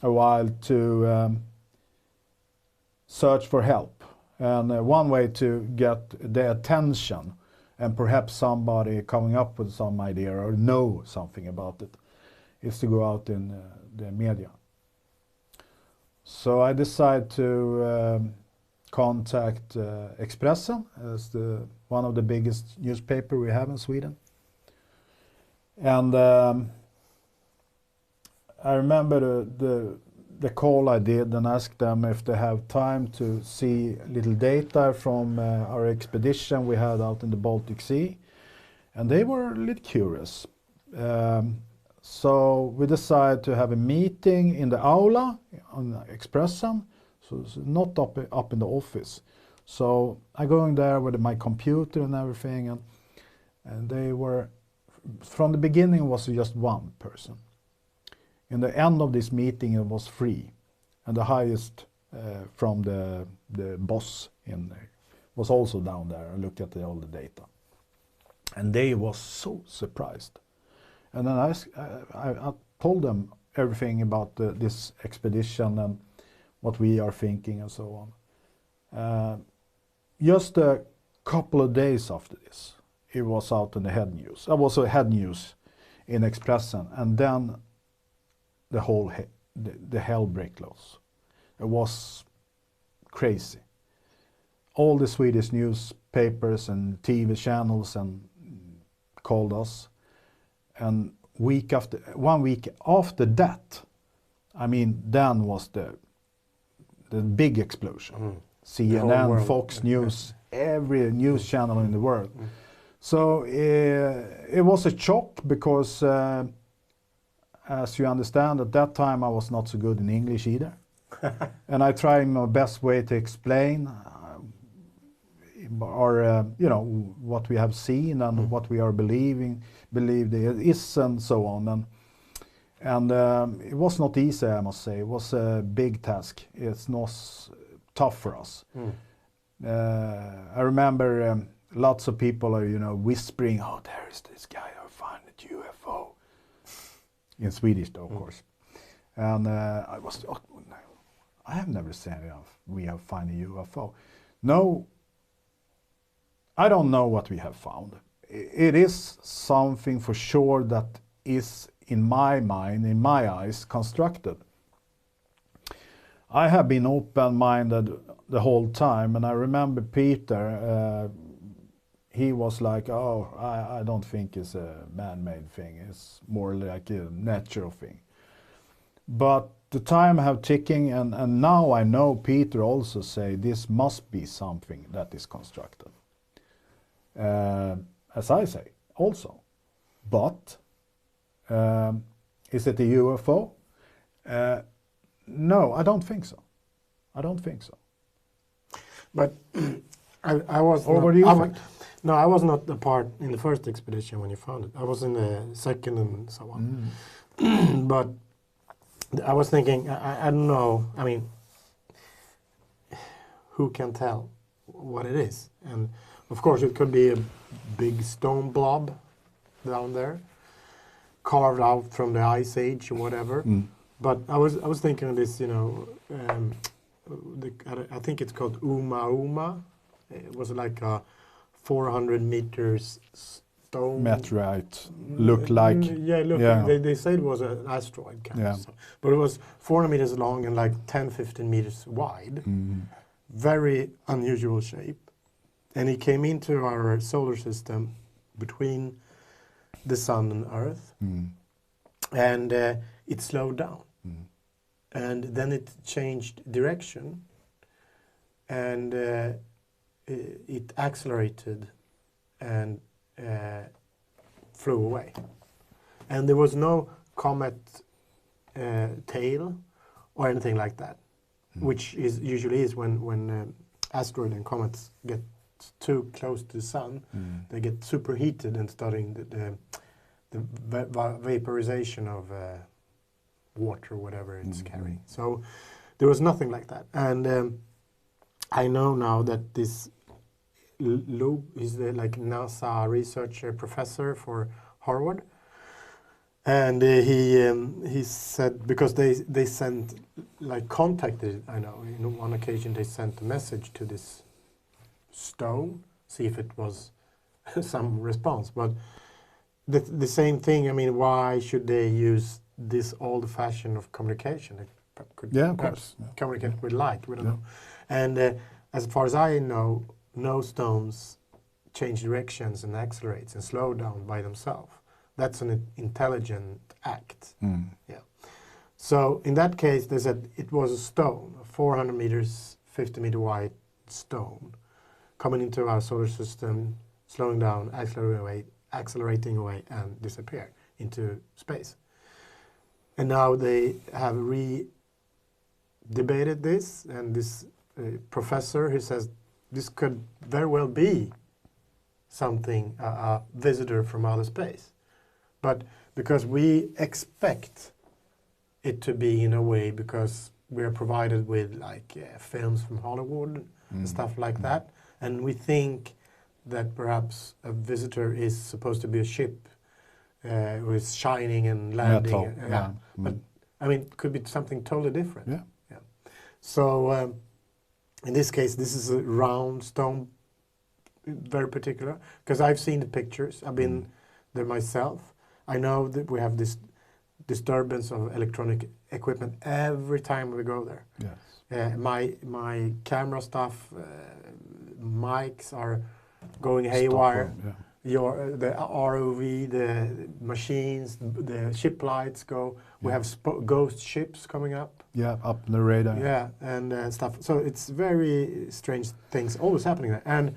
a while to search for help. And one way to get the attention and perhaps somebody coming up with some idea or know something about it is to go out in the media. So I decided to contact Expressen as one of the biggest newspaper we have in Sweden. And I remember the call I did and asked them if they have time to see little data from our expedition we had out in the Baltic Sea. And they were a little curious. So we decided to have a meeting in the aula on Expressen, so it's not up in the office. So I go in there with my computer and everything, and they were, from the beginning was just one person. In the end of this meeting it was 3, and the highest from the boss in there was also down there and looked at all the data. And they was so surprised. And then I told them everything about this expedition and what we are thinking and so on. Just a couple of days after this, it was out in the head news. I was head news in Expressen, and then the whole the hell break loose. It was crazy. All the Swedish newspapers and TV channels and called us, and 1 week after that, I mean, then was the big explosion. CNN, Fox News, every news channel in the world. So it was a shock because, as you understand, at that time I was not so good in English either. And I tried my best way to explain what we have seen and what we are believed it is and so on. And it was not easy, I must say. It was a big task. It's not tough for us. I remember lots of people are, whispering, "Oh, there is this guy who found a UFO." In Swedish, though, of course. And I have never said we have found a UFO. No, I don't know what we have found. It is something for sure that is, in my mind, in my eyes, constructed. I have been open-minded the whole time, and I remember Peter, he was like, "Oh, I don't think it's a man-made thing. It's more like a natural thing." But the time have ticking, and now I know Peter also say this must be something that is constructed. As I say, also. But is it a UFO? No, I don't think so. I don't think so. But I was. Or what do you think? No, I was not a part in the first expedition when you found it. I was in the second and so on. But I was thinking, I don't know. I mean, who can tell what it is? And of course, it could be a big stone blob down there. carved out from the Ice Age or whatever. But I was thinking of this, you know, I think it's called Uma. It was like a 400 meters stone. Meteorite. Look like. They said it was an asteroid kind of stuff. But it was 400 meters long and like 10-15 meters wide. Very unusual shape. And it came into our solar system between the sun and Earth. And it slowed down. And then it changed direction. And it accelerated and flew away. And there was no comet tail or anything like that, which usually is when asteroids and comets get too close to the sun, they get superheated and starting the vaporization of water, whatever it's carrying. So there was nothing like that. And I know now that this Lou is the like NASA researcher professor for Harvard, and he said, because they sent, like, contacted, I know, on one occasion they sent a message to this stone, see if it was some response. But the same thing, I mean, why should they use this old fashion of communication? They could of course. communicate with light, we don't know. And as far as I know, no stones change directions and accelerates and slow down by themselves. That's an intelligent act. Yeah. So in that case, they said it was a stone, a 400 meters, 50 meter wide stone, coming into our solar system, slowing down, accelerating away, and disappear into space. And now they have debated this, and this professor who says this could very well be something, a visitor from outer space. But because we expect it to be in a way, because we are provided with like films from Hollywood and stuff like that, and we think that perhaps a visitor is supposed to be a ship who is shining and landing. But I mean, it could be something totally different. Yeah. So in this case, this is a round stone, very particular, because I've seen the pictures. I've been there myself. I know that we have this disturbance of electronic equipment every time we go there. Yes. My camera stuff, mics are going haywire. The ROV, the machines, the ship lights go. We have ghost ships coming up. Yeah, up the radar. Yeah, and stuff. So it's very strange things always happening there. And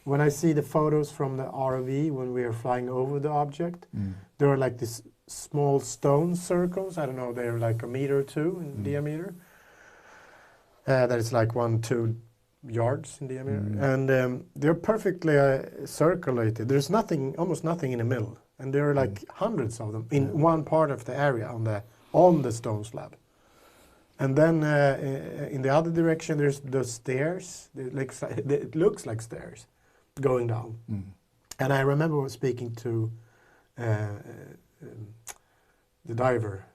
when I see the photos from the ROV when we are flying over the object, there are like these small stone circles. I don't know, they're like a meter or two in diameter. That is like 1-2 yards in diameter, and they're perfectly circulated. There's nothing, almost nothing in the middle, and there are like hundreds of them in one part of the area on the stone slab. And then in the other direction, there's the stairs. It looks like stairs going down. And I remember speaking to the diver,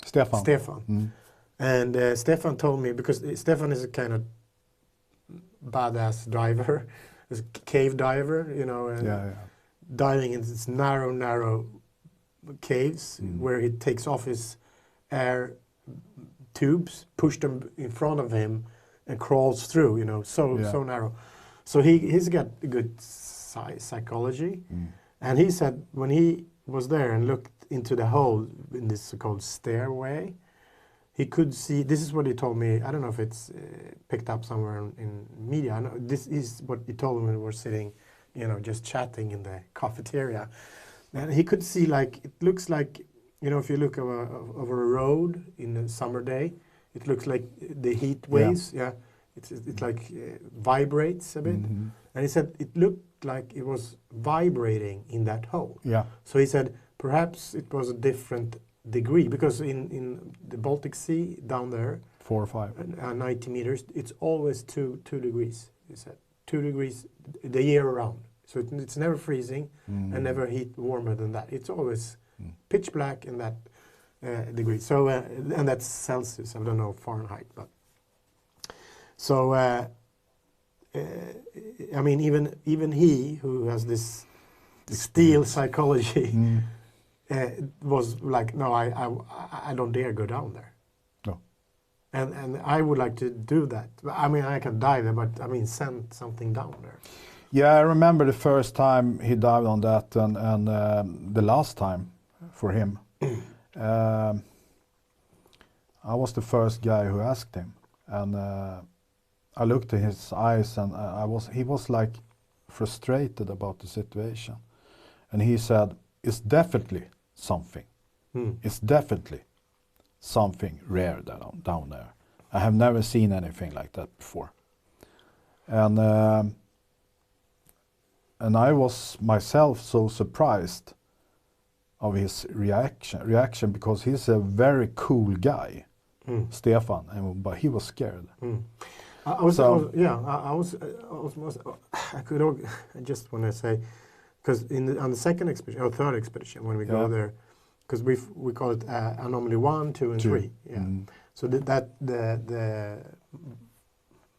Stefan. And Stefan told me, because Stefan is a kind of badass diver, a cave diver, you know, diving in these narrow caves where he takes off his air tubes, push them in front of him, and crawls through, you know, so narrow. So he's got a good psychology, and he said when he was there and looked into the hole in this so-called stairway, he could see, this is what he told me, I don't know if it's picked up somewhere in media, I know, this is what he told me when we were sitting, you know, just chatting in the cafeteria. And he could see, like, it looks like, you know, if you look over a road in a summer day, it looks like the heat waves, it's like vibrates a bit. And he said it looked like it was vibrating in that hole. So he said perhaps it was a different degree, because in the Baltic Sea down there, 4 or 5, 90 meters, it's always 2 degrees. He said 2 degrees the year around. So it's never freezing and never heat warmer than that. It's always pitch black in that degree. So and that's Celsius. I don't know Fahrenheit, but so I mean, even he who has this steel psychology was like, no, I don't dare go down there. No. And I would like to do that. I mean, I can die there, but I mean, send something down there. Yeah, I remember the first time he dived on that, and the last time for him. I was the first guy who asked him, and I looked at his eyes, and he was like frustrated about the situation, and he said, "It's definitely something. It's definitely something rare down there. I have never seen anything like that before." And I was myself so surprised of his reaction because he's a very cool guy, Stefan, but he was scared. I just want to say, because on the second expedition or third expedition when we go there, because we call it Anomaly 1, 2, and 3. Yeah. So the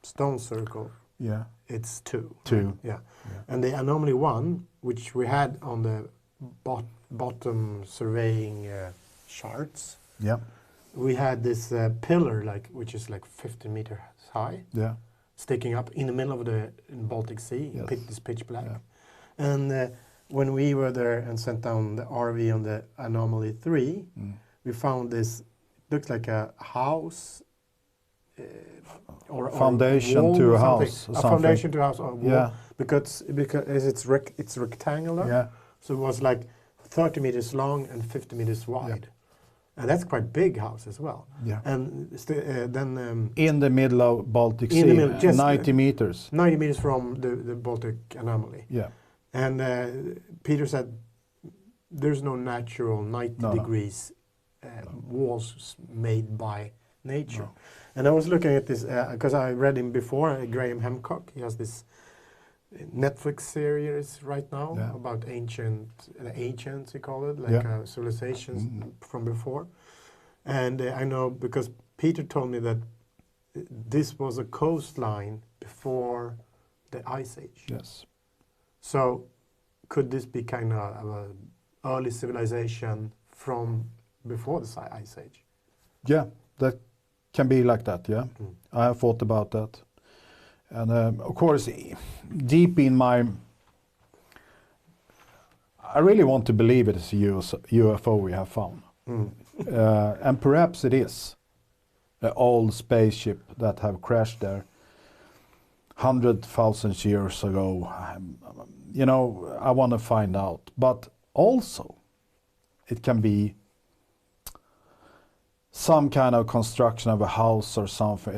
stone circle. Yeah. It's 2. 2. Right? Yeah. And the Anomaly 1, which we had on the bottom surveying charts. Yeah. We had this pillar, which is like 50 meters high. Yeah. Sticking up in the middle of the Baltic Sea. Yes. This pitch black. Yeah. And when we were there and sent down the RV on the Anomaly 3, we found this, looks like a house. Or foundation wall to or a something. house. A foundation to a house or a wall. Yeah. Because it's rectangular. Yeah. So it was like 30 meters long and 50 meters wide. And that's quite big house as well. Yeah. And then in the middle of Baltic Sea, in the middle, just 90 meters. 90 meters from the Baltic Anomaly. Yeah. And Peter said there's no natural 90 degrees walls made by nature. No. And I was looking at this because I read him before, Graham Hancock. He has this Netflix series right now about ancients, he call it, like civilizations from before. And I know because Peter told me that this was a coastline before the Ice Age. Yes. So could this be kind of an early civilization from before the Ice Age? Yeah, that can be like that, yeah. I have thought about that. And of course, deep in I really want to believe it is a UFO we have found. And perhaps it is an old spaceship that have crashed there 100,000 years ago. You know, I want to find out. But also, it can be some kind of construction of a house or something,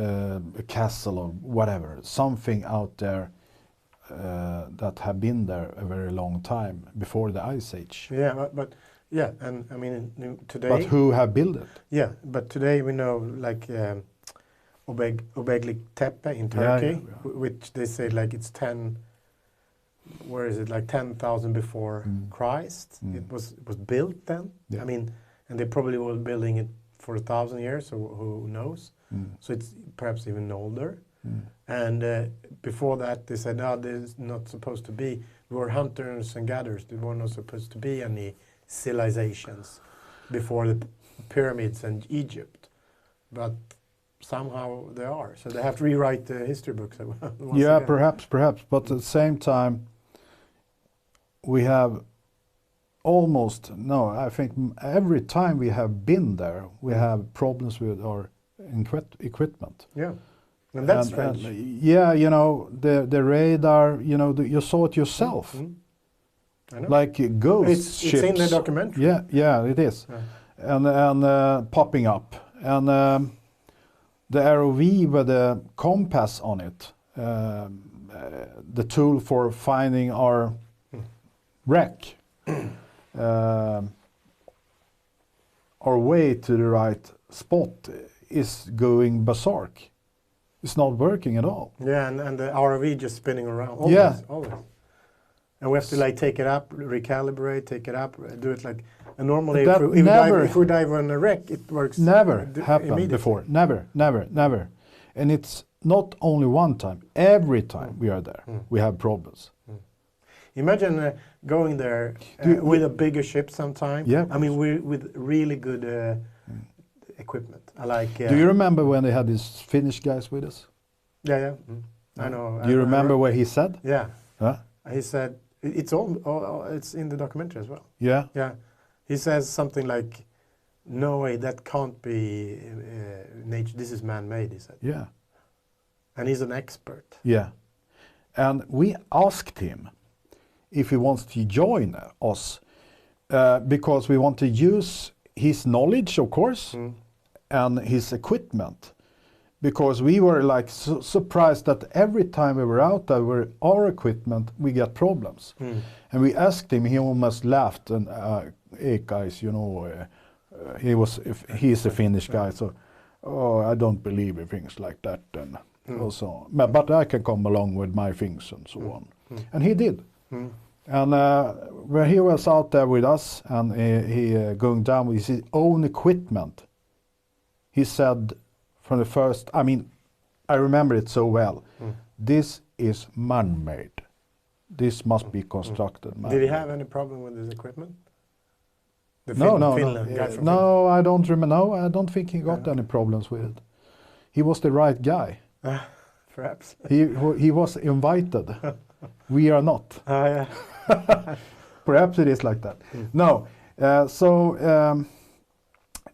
a castle or whatever, something out there that have been there a very long time before the Ice Age. Yeah, but yeah, and I mean today. But who have built it? Yeah, but today we know like Göbekli Tepe in Turkey, which they say like it's 10. Where is it? Like 10,000 before Christ. It was built then. Yeah. I mean, and they probably were building it for 1,000 years, or who knows? So it's perhaps even older. And before that, they said, no, there's not supposed to be. We were hunters and gatherers. There were not supposed to be any civilizations before the pyramids and Egypt. But somehow they are. So they have to rewrite the history books. Yeah, again. perhaps. But at the same time, we have I think every time we have been there, we have problems with our equipment. Yeah, and that's strange. Yeah, you know, the radar, you know, you saw it yourself. I know. Like ghost ships. It's in the documentary. Yeah, it is. Yeah. And popping up. And the ROV with the compass on it, the tool for finding our wreck, our way to the right spot is going berserk. It's not working at all. Yeah, and the ROV just spinning around. Always. And we have to like take it up, recalibrate, take it up, do it like. And normally, That if we dive on a wreck, it works. Never happened immediately. before. Never. And it's not only one time. Every time we are there, we have problems. Imagine going there with a bigger ship sometime. Yeah, I mean, with really good equipment. I like. Do you remember when they had these Finnish guys with us? Yeah. I know. Do you remember what he said? Yeah. Huh? He said it's all. It's in the documentary as well. Yeah. Yeah. He says something like, "No way, that can't be nature. This is man-made." He said. Yeah. And he's an expert. Yeah. And we asked him if he wants to join us because we want to use his knowledge, of course, and his equipment. Because we were like surprised that every time we were out there with our equipment, we get problems. And we asked him, he almost laughed, and hey guys, you know, he's a Finnish guy, so I don't believe in things like that. And also, but I can come along with my things and so on. And he did. And when he was out there with us and he going down with his own equipment, he said from the first, I mean, I remember it so well, this is man-made. This must be constructed man-made. Did he have any problem with his equipment? The No. Finland guy from No, I don't remember. No, I don't think he got any problems with it. He was the right guy. Perhaps. He was invited. We are not. Yeah. Perhaps it is like that. No.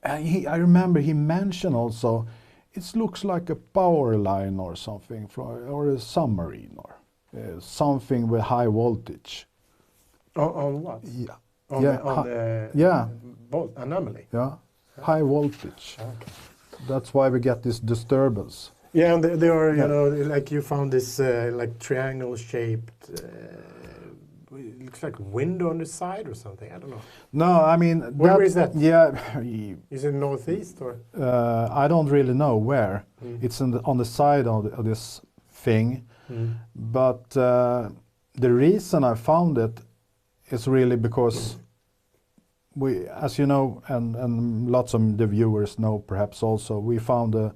I remember he mentioned also, it looks like a power line or something, or a submarine, or something with high voltage. On what? Yeah. On the Anomaly. Yeah. High voltage. Okay. That's why we get this disturbance. Yeah, and they are, you know, like you found this like triangle-shaped. It looks like a window on the side or something. I don't know. No, I mean. Where is that? Yeah. Is it northeast or? I don't really know where. It's on the side of this thing. But the reason I found it is really because we, as you know, and lots of the viewers know perhaps also, we found a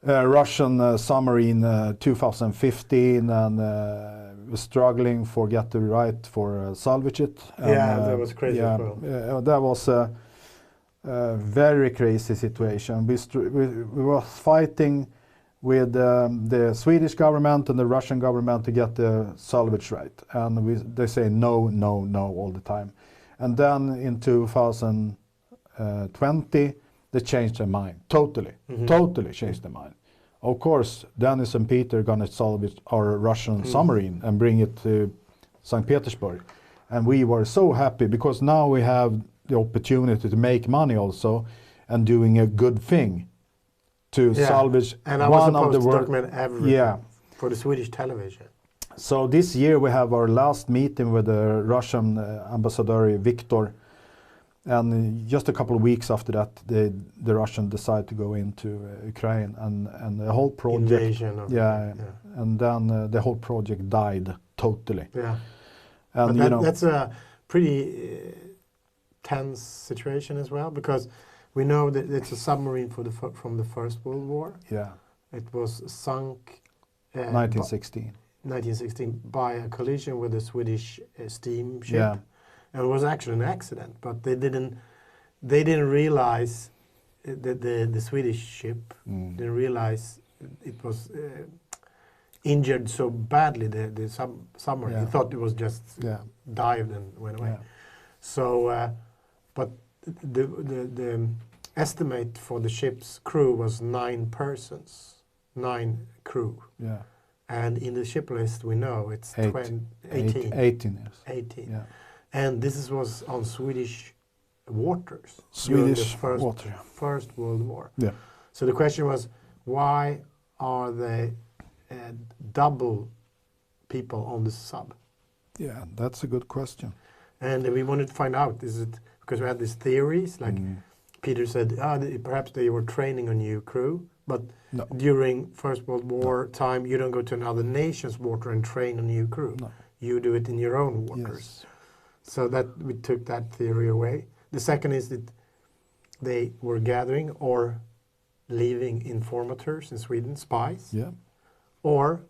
Russian submarine 2015 and was struggling for get the right for salvage it. Yeah, that was crazy. Yeah, that was a very crazy situation. We were fighting with the Swedish government and the Russian government to get the salvage right, and they say no all the time. And then in 2020, they changed their mind totally changed their mind. Of course, Dennis and Peter are gonna salvage our Russian submarine and bring it to St. Petersburg, and we were so happy because now we have the opportunity to make money also and doing a good thing to salvage and I one was of the supposed to world. document everything for the Swedish television. So this year we have our last meeting with the Russian ambassador Viktor, and just a couple of weeks after that, the Russian decided to go into Ukraine, and the whole project. Invasion of, and then the whole project died totally. Yeah, and but that's a pretty tense situation as well, because we know that it's a submarine from the First World War. Yeah, it was sunk 1916. 1916 by a collision with a Swedish steamship. Yeah. And it was actually an accident, but they didn't realize the Swedish ship didn't realize it was injured so badly. The submarine, he thought it was just dived and went away. Yeah. So, but the estimate for the ship's crew was 9 persons, 9 crew. Yeah. And in the ship list, we know it's 18. 18 years. 18. Yeah. And this was on Swedish waters. Swedish during the water. First World War. Yeah. So the question was, why are they double people on the sub? Yeah, that's a good question. And we wanted to find out, is it because we had these theories, like Peter said, perhaps they were training a new crew, but during First World War time, you don't go to another nation's water and train a new crew. No. you do it in your own waters. Yes. So that we took that theory away. The second is that they were gathering or leaving informators in Sweden, spies, Yeah. or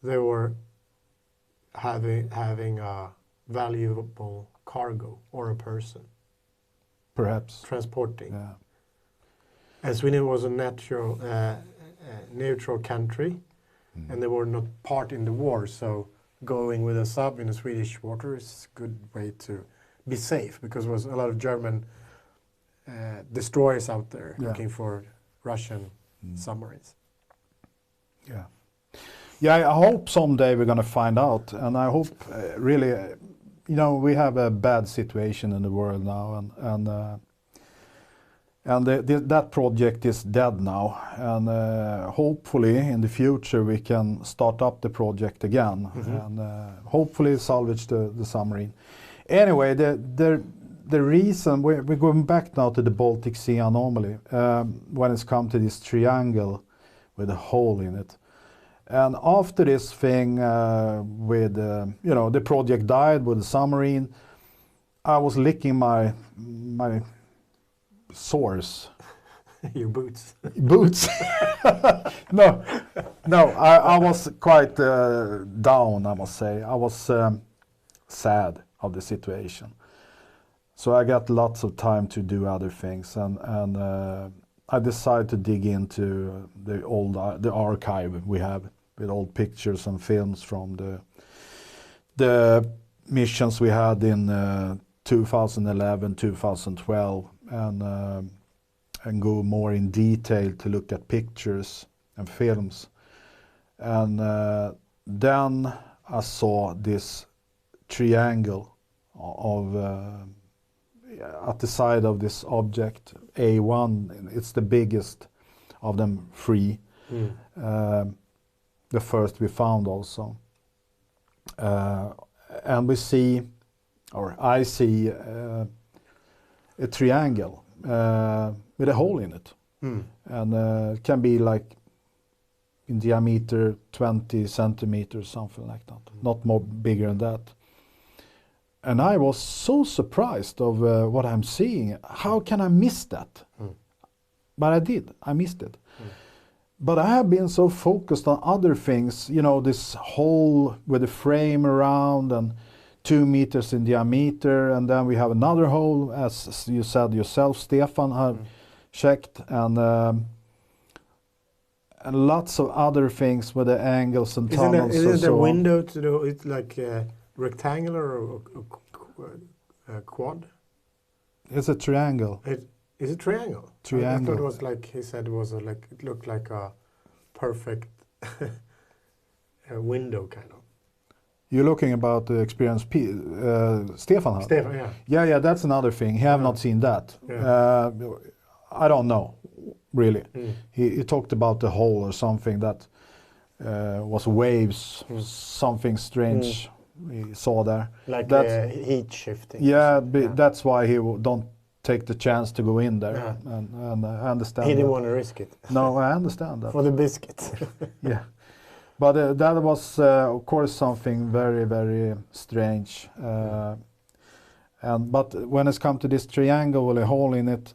they were having a valuable cargo or a person Perhaps. transporting. Yeah. And Sweden was a neutral country, and they were not part in the war. So going with a sub in the Swedish water is a good way to be safe, because there was a lot of German destroyers out there Yeah. looking for Russian submarines. Yeah. Yeah, I hope someday we're going to find out, and I hope really, we have a bad situation in the world now, and that project is dead now, and hopefully in the future we can start up the project again, and hopefully salvage the submarine. Anyway, the reason we're going back now to the Baltic Sea anomaly when it's come to this triangle with a hole in it. And after this thing with, the project died with the submarine, I was licking my sores. Your boots. Boots. No, I was quite down, I must say. I was sad of the situation. So I got lots of time to do other things, and I decided to dig into the archive we have with old pictures and films from the missions we had in 2011, 2012, and go more in detail to look at pictures and films. And then I saw this triangle of at the side of this object, A1. It's the biggest of them three. The first we found also. And we see, or I see, a triangle with a hole in it. And it can be like in diameter 20 centimeters, something like that. Not more bigger than that. And I was so surprised of what I'm seeing. How can I miss that? But I did. I missed it. But I have been so focused on other things, this hole with a frame around and 2 meters in diameter, and then we have another hole, as you said yourself, Stefan, have checked, and lots of other things with the angles and tunnels. Isn't and the so window to do it like rectangular or quad? It's a triangle. Is it triangle? Triangle. I thought it was like he said. It looked like a perfect window kind of. You're looking about the experience Stefan had? Stefan, yeah. Yeah, that's another thing. He have not seen that. Yeah. I don't know, really. He talked about the hole or something that was waves, something strange he saw there. Like heat shifting. Yeah, that's why he don't take the chance to go in there, and I understand. He didn't want to risk it. No, I understand that. For the biscuit. Yeah, but that was of course something very, very strange. But when it's come to this triangle with a hole in it,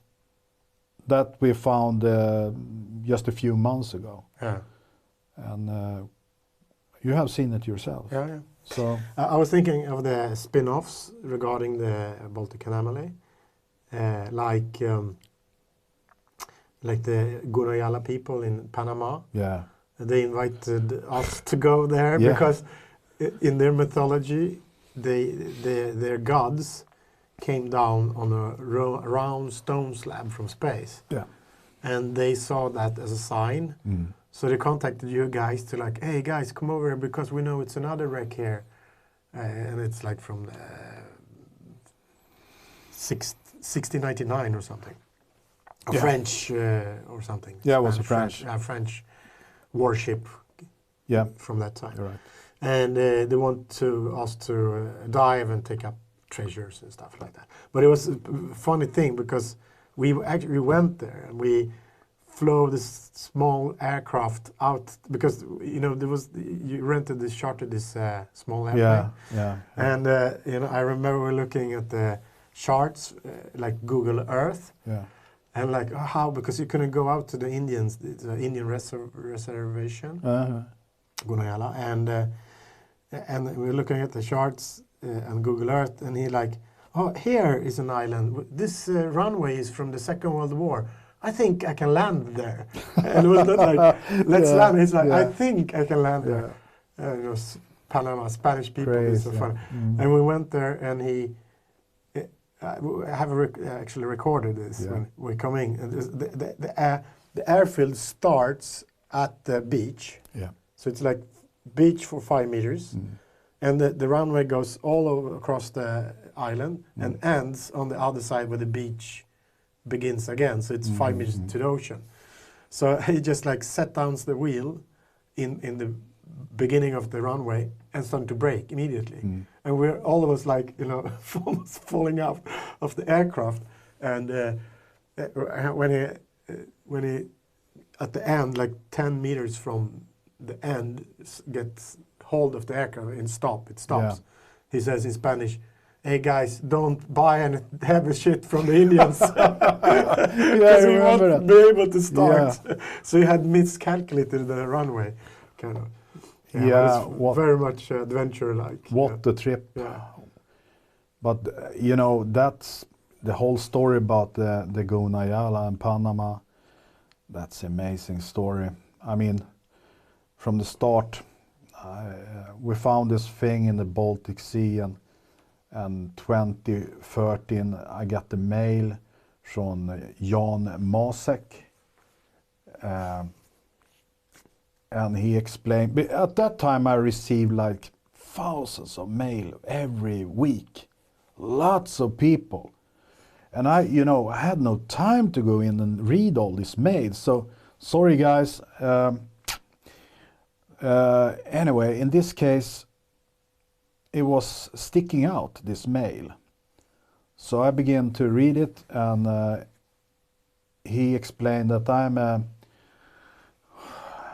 that we found just a few months ago. Yeah. And you have seen it yourself. Yeah. So I was thinking of the spin-offs regarding the Baltic Anomaly, like the Gunayala people in Panama. yeah, They invited us to go there because in their mythology, their gods came down on a round stone slab from space. yeah. And they saw that as a sign. So they contacted you guys to like, hey guys, come over here because we know it's another wreck here. And it's like from 1699 or something. A French or something. Yeah, it was a French warship from that time. You're right. And they want us to dive and take up treasures and stuff like that. But it was a funny thing because we actually went there and we flew this small aircraft out because you rented this chartered this small airplane. Yeah. And I remember looking at the charts like Google Earth. Yeah. And like how, because you couldn't go out to the Indian reservation, Gunayala, and we were looking at the charts on Google Earth, and he like, oh, here is an island. This runway is from the Second World War. I think I can land there. And it was not like, let's land. He's like, I think I can land there. It was Panama, Spanish people. It's so funny. And we went there, and he. I have actually recorded this when we're coming. And the airfield starts at the beach. Yeah. So it's like beach for 5 meters. And the runway goes all over across the island and ends on the other side where the beach begins again. So it's 5 meters to the ocean. So he just like set down the wheel in the beginning of the runway and started to brake immediately. And we're all of us like, almost falling out of the aircraft. And when he at the end, like 10 meters from the end, gets hold of the aircraft and it stops. Yeah. He says in Spanish, hey guys, don't buy any heavy shit from the Indians. Because we won't be able to start. Yeah. So he had miscalculated the runway, kind of. Yeah, very much adventure-like. What a trip. Yeah. But, that's the whole story about the Gunayala and Panama. That's an amazing story. I mean, from the start, we found this thing in the Baltic Sea, and 2013 I got the mail from Jan Marczak. And he explained, at that time I received like thousands of mail every week, lots of people. And I had no time to go in and read all these mails. So, sorry guys. Anyway, in this case, it was sticking out, this mail. So I began to read it, and he explained that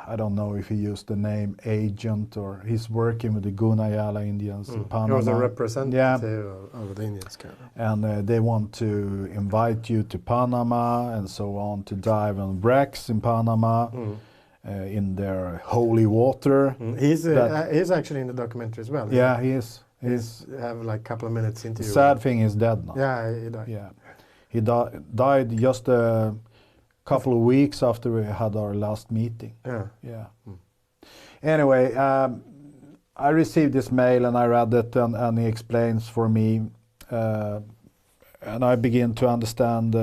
I don't know if he used the name agent, or he's working with the Gunayala Indians in Panama. He was a representative of the Indians. And they want to invite you to Panama and so on, to dive on wrecks in Panama in their holy water. He's actually in the documentary as well. Yeah, he is. He's have like a couple of minutes into. The sad thing, he's dead now. Yeah, he died. Yeah, he died just couple of weeks after we had our last meeting. Yeah. Anyway, I received this mail and I read it, and he explains for me, and I begin to understand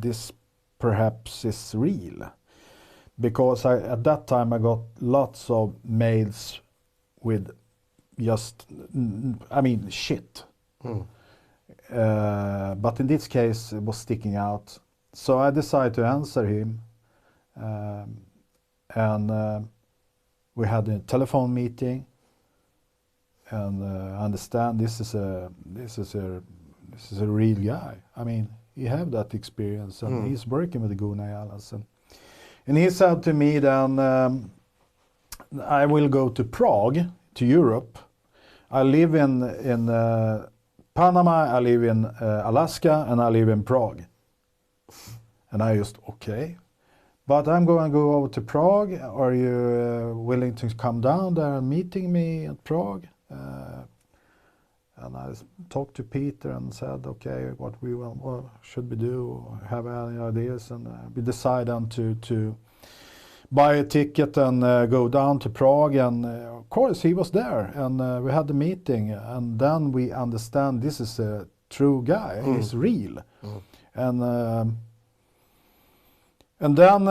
this perhaps is real, because at that time I got lots of mails with just, shit. But in this case, it was sticking out. So I decided to answer him, and we had a telephone meeting. And I understand this is a real guy. I mean, he have that experience, and he's working with the Gunayalas. And he said to me then, I will go to Prague, to Europe. I live in Panama, I live in Alaska, and I live in Prague. And I just, okay, but I'm going to go over to Prague. Are you willing to come down there and meeting me at Prague? And I talked to Peter and said, okay, what should we do? Have any ideas? And we decided to buy a ticket and go down to Prague. And of course, he was there, and we had the meeting. And then we understand this is a true guy. He's real. And then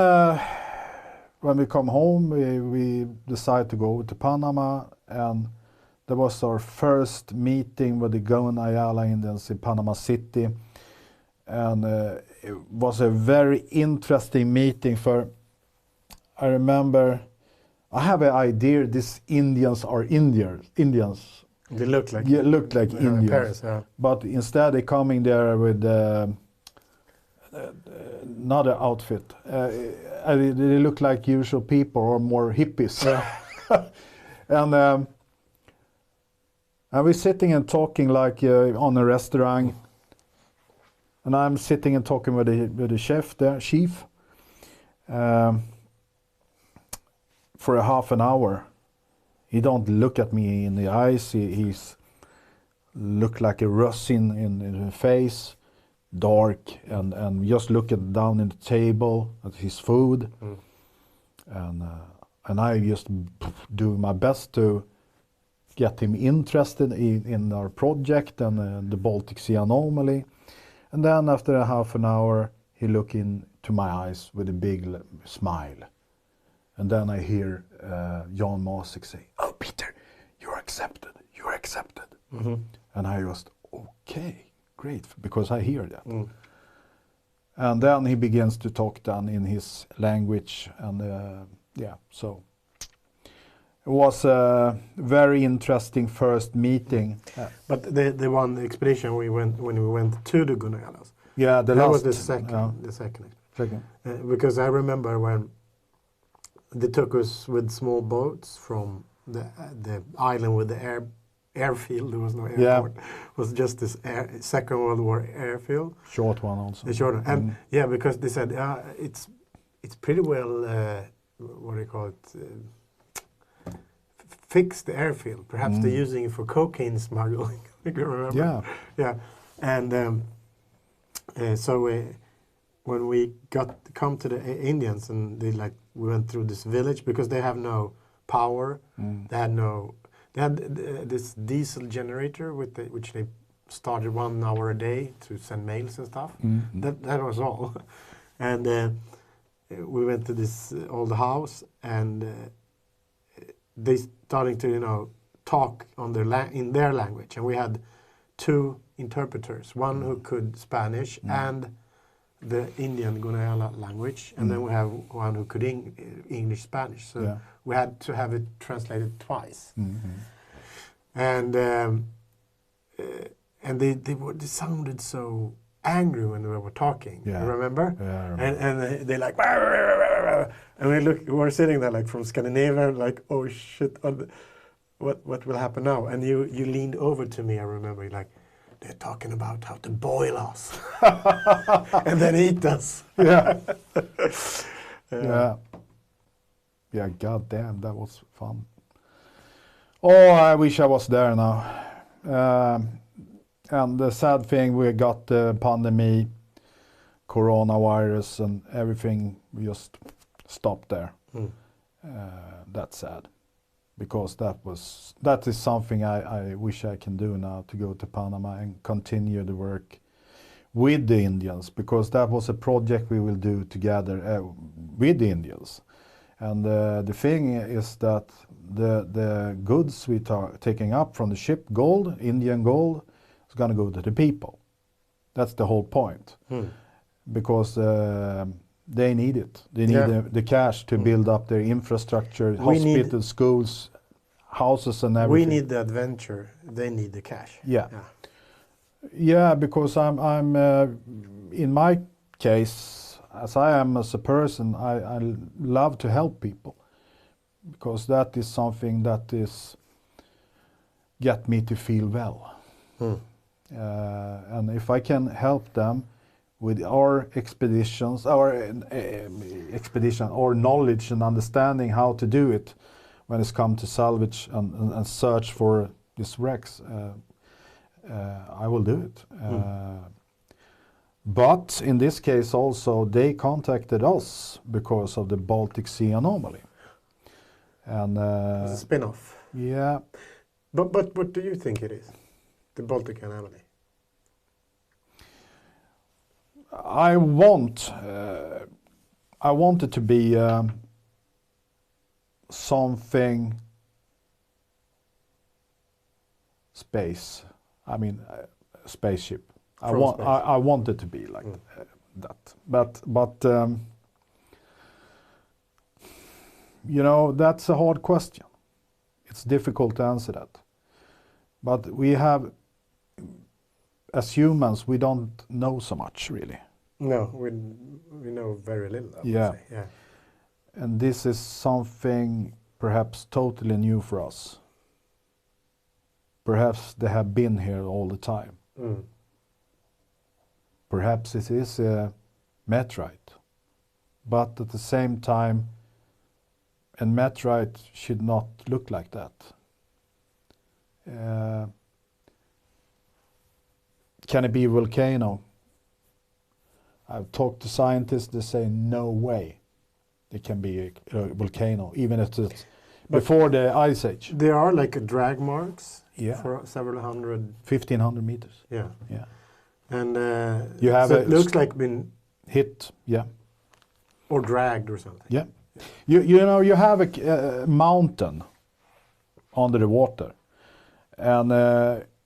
when we come home, we decide to go to Panama, and that was our first meeting with the Gunayala Indians in Panama City. And it was a very interesting meeting, for I remember I have an idea these Indians are Indians. They look like Indians. Paris, yeah. But instead they're coming there with not an outfit. They look like usual people or more hippies. Yeah. And we're sitting and talking like on a restaurant. And I'm sitting and talking with the chef there, for a half an hour. He don't look at me in the eyes. He's look like a Russian in the face, dark, and just looking down in the table at his food. And I just do my best to get him interested in our project and the Baltic Sea Anomaly. And then after a half an hour, he look into my eyes with a big smile. And then I hear Jan Marczak say, "Oh, Peter, you're accepted, you're accepted." And I just, okay, great, because I hear that. And then he begins to talk down in his language. And so it was a very interesting first meeting. But the one expedition when we went to the Gunayalas. Yeah, that was the second. The second. Because I remember when they took us with small boats from the island with the airfield. There was no airport. It was just this Second World War airfield. Short one also. The short one. And yeah, because they said it's pretty well what do you call it? Fixed the airfield. Perhaps they're using it for cocaine smuggling. I can remember. Yeah. Yeah. And so when we come to the Indians and we went through this village because they have no power. They had this diesel generator which they started 1 hour a day to send mails and stuff. That was all. And we went to this old house and they starting to talk on in their language, and we had 2 interpreters, one who could Spanish and the Indian Gunayala language, and then we have one who could English Spanish. So we had to have it translated twice. And they sounded so angry when we were talking. You remember? Yeah, I remember. And they like, "Rah, rah, rah, rah, rah." And we were sitting there like from Scandinavia, like, oh shit, what will happen now? And you leaned over to me, I remember, like, they're talking about how to boil us and then eat us. Yeah. Yeah, goddamn, that was fun. Oh, I wish I was there now. And the sad thing, we got the pandemic, coronavirus, and everything just stopped there. That's sad, because that is something I wish I can do now, to go to Panama and continue the work with the Indians, because that was a project we will do together with the Indians. And the thing is that the goods we taking up from the ship, gold, Indian gold, is going to go to the people. That's the whole point. Because they need it. They need the cash to build up their infrastructure, hospitals, schools, houses and everything. We need the adventure. They need the cash. Yeah, because I'm in my case, as I am as a person, I love to help people, because that is something that is get me to feel well. And if I can help them with our expeditions, our knowledge and understanding how to do it when it's come to salvage and search for these wrecks, I will do it. But in this case also, they contacted us because of the Baltic Sea Anomaly. And it's a spin-off. Yeah. But what do you think it is, the Baltic Anomaly? I want it to be something space. I mean, spaceship. I want it to be like that. But that's a hard question. It's difficult to answer that. But we have, as humans, we don't know so much really. No, we know very little. I would Yeah. say. Yeah. And this is something perhaps totally new for us. Perhaps they have been here all the time. Mm. Perhaps it is a meteorite. But at the same time, a meteorite should not look like that. Can it be a volcano? I've talked to scientists, they say no way it can be a volcano, even if it's before the ice age. There are like drag marks Yeah. for several hundred. 1,500 meters. Yeah. Yeah. And You have so a it looks like been hit, yeah. or dragged or something. Yeah. You know, you have a mountain under the water. And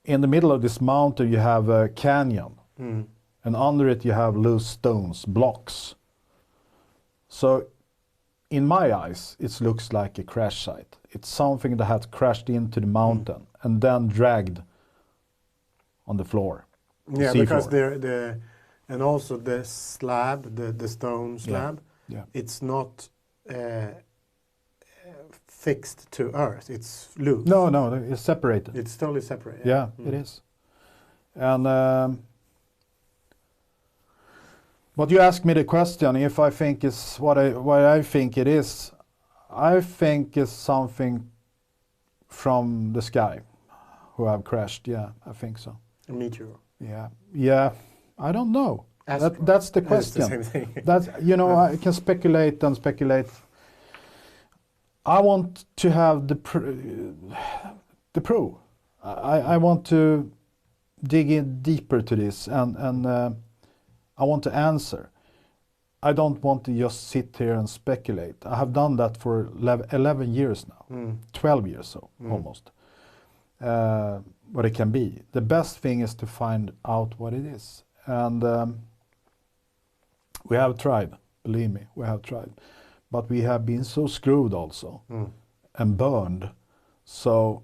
in the middle of this mountain, you have a canyon. Mm. And under it, you have loose stones, blocks. So, in my eyes, it looks like a crash site. It's something that had crashed into the mountain and then dragged on the floor. Yeah, sea because floor. and also the slab, the stone slab, Yeah. it's not fixed to earth. It's loose. No, it's separated. It's totally separate. Yeah, it is. And but you asked me the question if I think it's what I think it is. I think it's something from the sky who have crashed. Yeah, I think so. A meteor. Yeah. I don't know. Asberg. That's the It's question. the same thing. That's I can speculate and speculate. I want to have the proof. I want to dig in deeper to this and I want to answer. I don't want to just sit here and speculate. I have done that for 11 years now, 12 years so almost. What it can be. The best thing is to find out what it is. And we have tried, believe me, we have tried. But we have been so screwed also and burned. So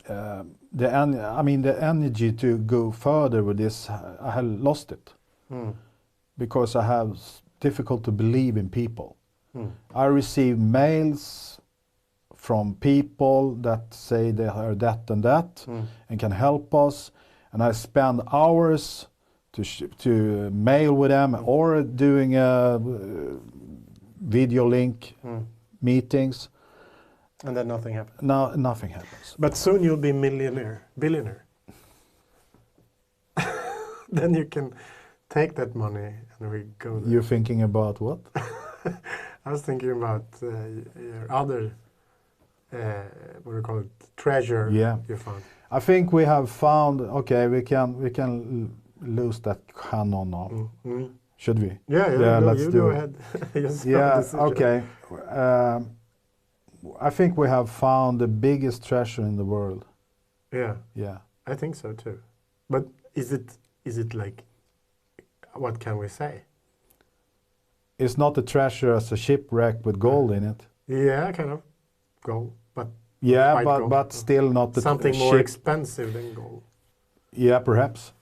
the energy to go further with this, I have lost it. Because I have difficult to believe in people. I receive mails from people that say they are that and that and can help us. And I spend hours to mail with them or doing a video link meetings. And then nothing happens. No, nothing happens. But soon you'll be billionaire. Then you can take that money and we go there. You're thinking about what? I was thinking about your other, what do you call it, treasure you found. I think we have found. Okay, we can lose that canon now. Should we? Yeah. Let's you do go it. ahead. Just Yeah. decision. Okay. I think we have found the biggest treasure in the world. Yeah. Yeah. I think so too. But is it like, what can we say? It's not a treasure as a shipwreck with gold in it. Yeah, kind of gold, but Yeah, quite gold. but still not the something ship. more expensive than gold. Yeah, perhaps.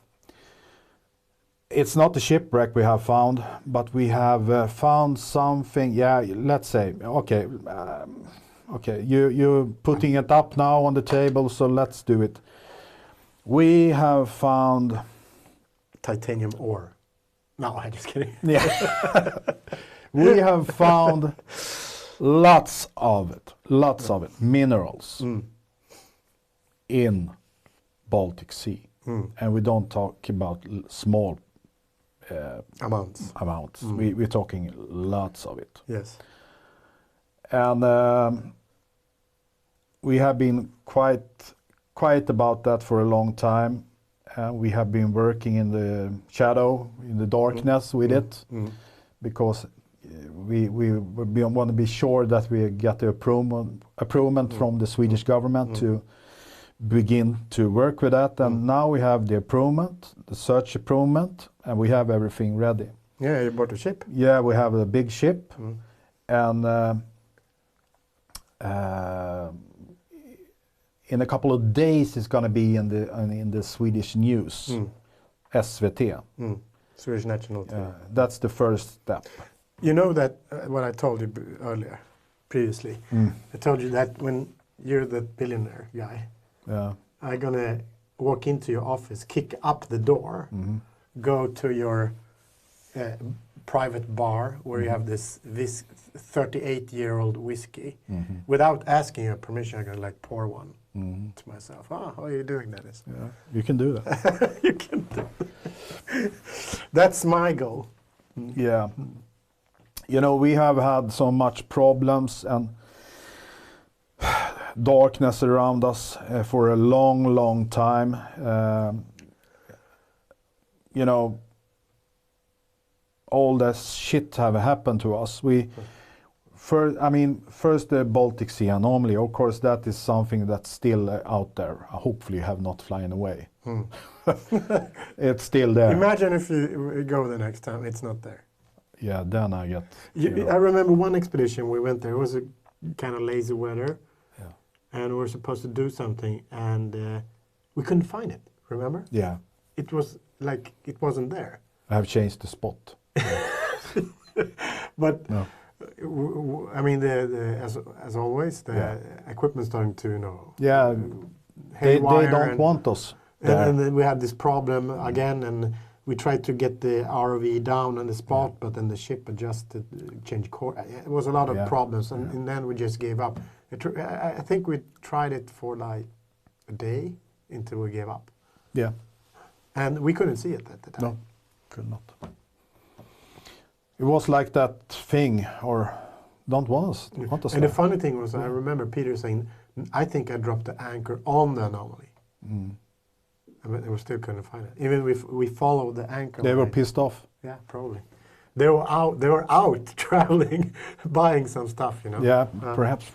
It's not the shipwreck we have found, but we have found something. Yeah, let's say. Okay, okay. You're putting it up now on the table, so let's do it. We have found Titanium ore. No, I'm just kidding. Yeah. We have found lots of it, minerals in Baltic Sea. And we don't talk about small Amounts. We're talking lots of it. Yes. And we have been quite quiet about that for a long time. We have been working in the shadow, in the darkness with it, because we want to be sure that we get the approval from the Swedish government to begin to work with that. And now we have the approval, the search approval, and we have everything ready. Yeah, you bought a ship. Yeah, we have a big ship, and in a couple of days it's going to be in the Swedish news, SVT. Swedish national team. That's the first step. You know that what I told you earlier, previously. I told you that when you're the billionaire guy, I'm gonna walk into your office, kick up the door, go to your private bar where you have this 38-year-old whiskey. Without asking your permission, I'm gonna like pour one to myself. Oh, how are you doing, Dennis? Yeah, you can do that. You can do. That's my goal. Yeah. You know, we have had so much problems and darkness around us for a long, long time. You know, all this shit have happened to us. First the Baltic Sea Anomaly. Of course, that is something that's still out there. Hopefully, have not flying away. It's still there. Imagine if you go the next time, it's not there. Yeah, then I get. I remember one expedition we went there. It was a kind of lazy weather, and we were supposed to do something, and we couldn't find it. Remember? Yeah. It was like it wasn't there. I have changed the spot. But No. I mean, as always, the equipment's starting to Yeah, they don't want us there. And then we had this problem again, and we tried to get the ROV down on the spot, but then the ship adjusted, changed course. It was a lot of problems, and then we just gave up. I think we tried it for like a day until we gave up. Yeah. And we couldn't see it at the time. No, could not. It was like that thing, or don't want us. And the funny thing was, I remember Peter saying, I think I dropped the anchor on the Anomaly. But we still couldn't find it. Even if we followed the anchor. They were pissed off. Yeah, probably. They were out traveling, buying some stuff, Yeah, perhaps.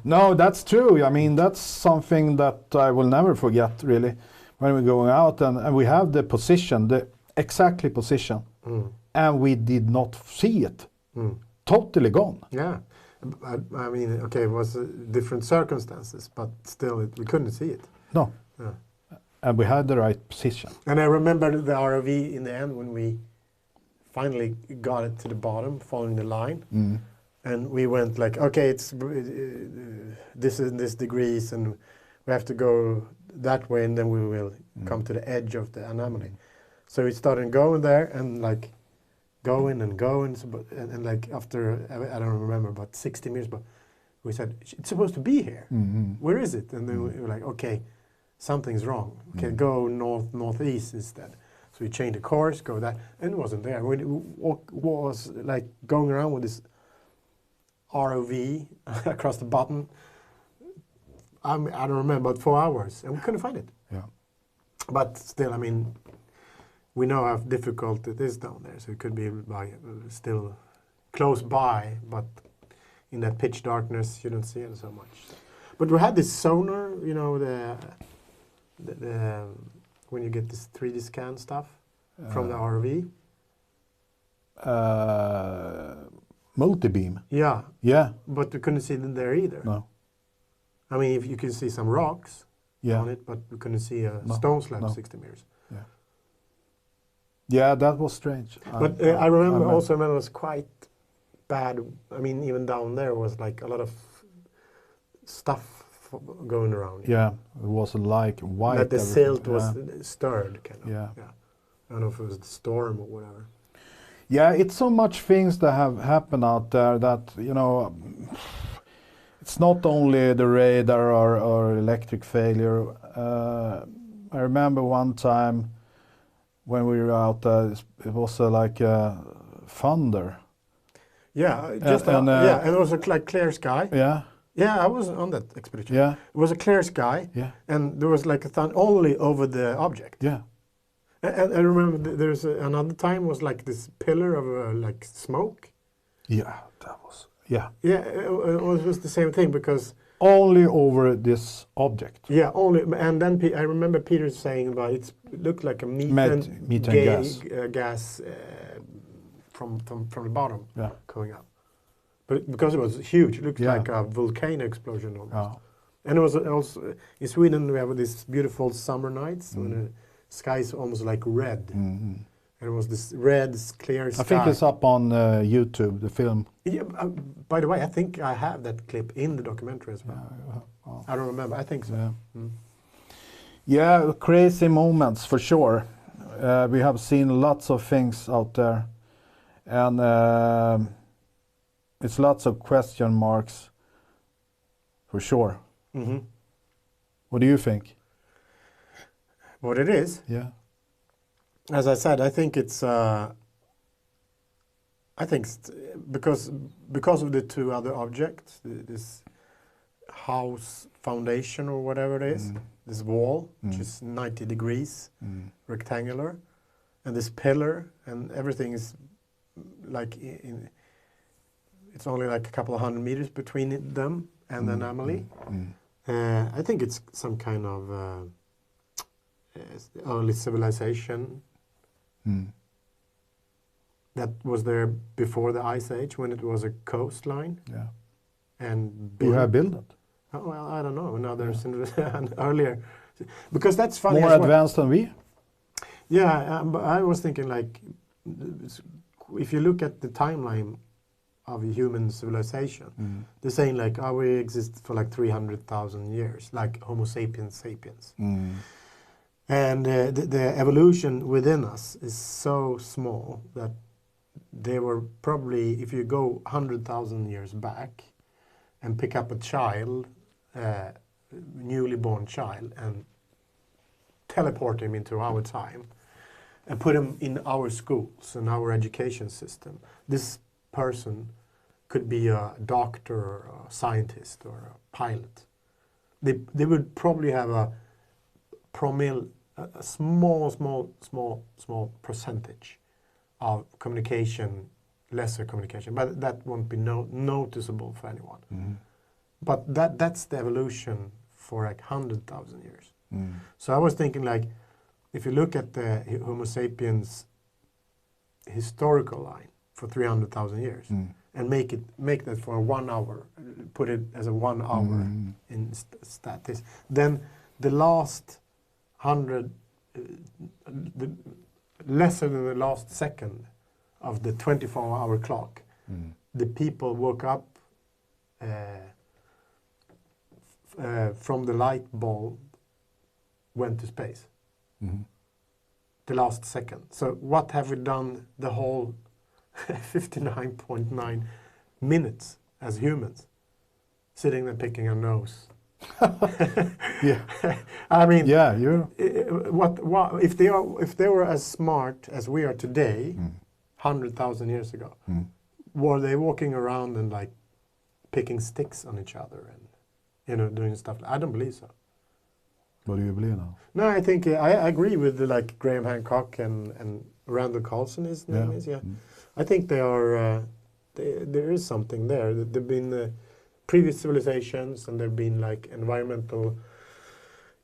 No, that's true. I mean, that's something that I will never forget, really. When we're going out and we have the position, the exactly position, and we did not see it. Totally gone. Yeah. I mean, okay, it was different circumstances, but still, we couldn't see it. No. Yeah. And we had the right position. And I remember the ROV in the end when we finally got it to the bottom, following the line. And we went like, okay, it's this is this degrees, and we have to go that way, and then we will come to the edge of the Anomaly. So we started going there, and like going and going, and like after, I don't remember, about 60 meters, but we said, it's supposed to be here. Where is it? And then we were like, okay, something's wrong. Okay, go northeast instead. So we changed the course, go that, and it wasn't there. We was like going around with this ROV across the bottom. I don't remember, about 4 hours, and we couldn't find it. Yeah. But still, I mean, we know how difficult it is down there, so it could be still close by, but in that pitch darkness, you don't see it so much. But we had this sonar, the when you get this 3D scan stuff from the ROV. Multi-beam. Yeah. Yeah. But we couldn't see it there either. No. I mean, if you can see some rocks on it, but we couldn't see a stone slab 60 meters. Yeah. Yeah, that was strange. But I remember also when it was quite bad. I mean, even down there was like a lot of stuff going around. Yeah, it was like white. That the silt was stirred, kind of. Yeah. I don't know if it was the storm or whatever. Yeah, it's so much things that have happened out there that, it's not only the radar or electric failure. I remember one time when we were out there, it was like thunder. Yeah, and it was like clear sky. Yeah. Yeah, I was on that expedition. Yeah. It was a clear sky. Yeah. And there was like a thunder only over the object. Yeah. And I remember there's another time was like this pillar of like smoke. Yeah, that was. Yeah. Yeah, it was the same thing because only over this object. Yeah, only, and then I remember Peter saying about it looked like a methane gas from the bottom coming up. But because it was huge, it looked like a volcano explosion almost. And it was also in Sweden we have these beautiful summer nights when the sky is almost like red, and There was this red, clear sky. I think it's up on YouTube, the film. Yeah, by the way, I think I have that clip in the documentary as well. I don't remember. I think so. Yeah. Mm. Yeah, crazy moments for sure. We have seen lots of things out there, and it's lots of question marks for sure. Mm-hmm. What do you think? What it is? Yeah. As I said, I think it's because of the two other objects, this house foundation or whatever it is, this wall, which is 90 degrees, rectangular, and this pillar, and everything is like it's only like a couple of 100 meters between them and the Anomaly. I think it's some kind of early civilization that was there before the Ice Age, when it was a coastline. Yeah. And Who have built it? Oh, well, I don't know. Another earlier, because that's funny. More as well. advanced than we? Yeah, but I was thinking like, if you look at the timeline of human civilization, they're saying like, oh, we exist for like 300,000 years, like Homo sapiens sapiens. And the evolution within us is so small that they were probably, if you go 100,000 years back and pick up a child, newly born child, and teleport him into our time and put him in our schools and our education system, this person could be a doctor or a scientist or a pilot. They would probably have a promille, a small percentage of communication, lesser communication, but that won't be noticeable for anyone. But that's the evolution for like 100,000 years. So I was thinking like, if you look at the Homo sapiens historical line for 300,000 years and make that for 1 hour, put it as a 1 hour in statistics, then the last 100, lesser than the last second of the 24-hour clock, the people woke up from the light bulb, went to space. The last second. So what have we done the whole 59.9 minutes as humans? Sitting there picking our nose. Yeah. I mean, yeah, you. What if they were as smart as we are today, 100,000 years ago? Were they walking around and like picking sticks on each other and doing stuff? I don't believe so. What do you believe now? No, I think I agree with like Graham Hancock and Randall Carlson. His name is I think they are. There is something there. There've been previous civilizations, and there've been like environmental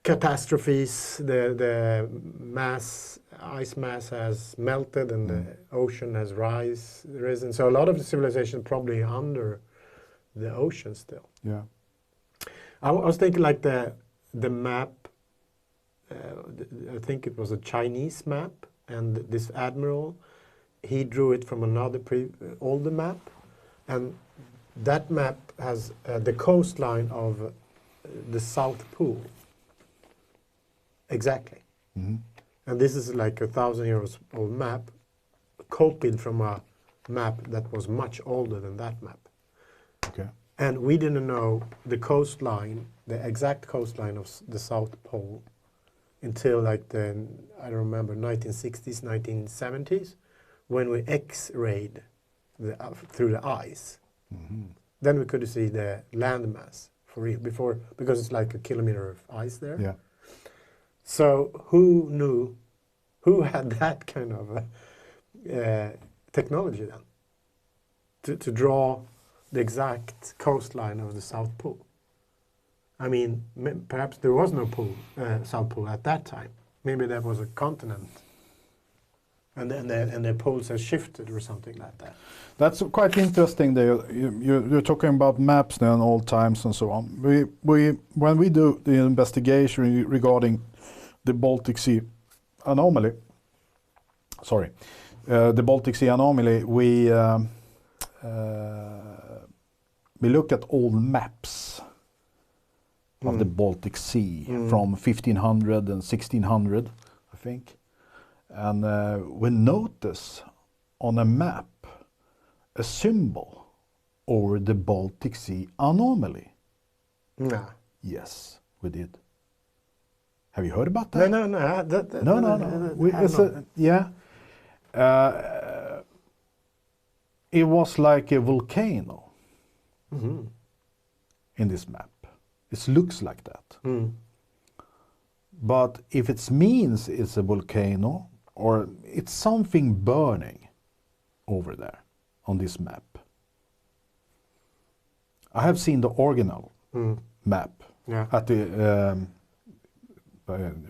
catastrophes. The ice mass has melted, and the ocean has risen. So a lot of the civilization probably under the ocean still. Yeah. I was thinking like the map. I think it was a Chinese map, and this admiral, he drew it from another older map, and that map has the coastline of the South Pole. Exactly. And this is like 1,000 years old map, copied from a map that was much older than that map. Okay. And we didn't know the coastline, the exact coastline of the South Pole, until like I don't remember, 1960s, 1970s, when we X-rayed through the ice. Then we could see the landmass for real, because it's like a kilometer of ice there. Yeah. So who had that kind of technology then? To draw the exact coastline of the South Pole. I mean, perhaps there was no South Pole at that time. Maybe that was a continent, and the poles have shifted or something like that. That's quite interesting. You're talking about maps now and old times and so on. When we do the investigation regarding the Baltic Sea anomaly, sorry, the Baltic Sea anomaly, we looked at old maps of the Baltic Sea from 1500 and 1600, I think. And we notice on a map a symbol over the Baltic Sea anomaly. No. Yes, we did. Have you heard about that? No. It was like a volcano in this map. It looks like that. But if it means it's a volcano or it's something burning over there on this map. I have seen the original map at the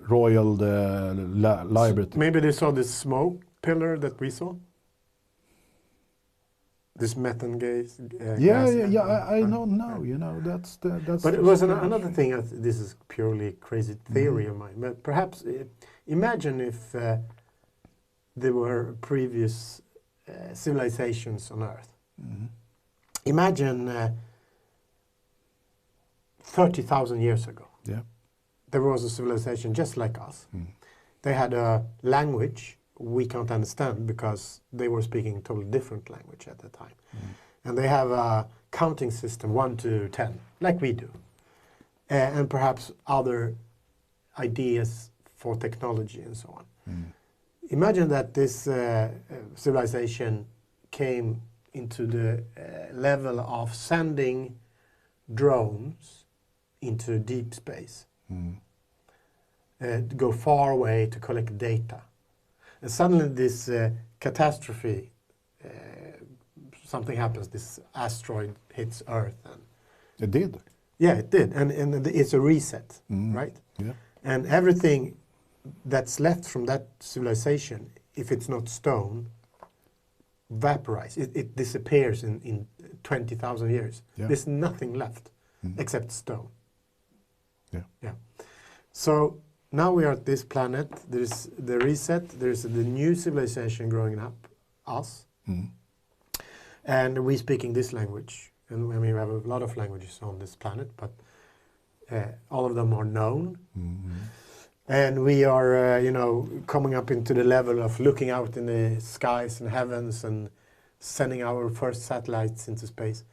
Royal Library. So maybe they saw this smoke pillar that we saw? This methane gas? I don't know. You know, that's. But it was another thing. This is purely crazy theory of mine. But perhaps imagine if there were previous civilizations on Earth. Imagine 30,000 years ago. Yeah. There was a civilization just like us. They had a language we can't understand because they were speaking a totally different language at the time. And they have a counting system 1 to 10, like we do. And perhaps other ideas for technology and so on. Imagine that this civilization came into the level of sending drones into deep space. To go far away to collect data. And suddenly this catastrophe, something happens, this asteroid hits Earth. And it did. Yeah, it did. And it's a reset, right? Yeah. And everything that's left from that civilization, if it's not stone, vaporizes. It disappears in 20,000 years. Yeah. There's nothing left except stone. Yeah. So now we are at this planet. There's the reset. There's the new civilization growing up, us, and we speaking this language. And I mean, we have a lot of languages on this planet, but all of them are known. And we are, coming up into the level of looking out in the skies and heavens and sending our first satellites into space.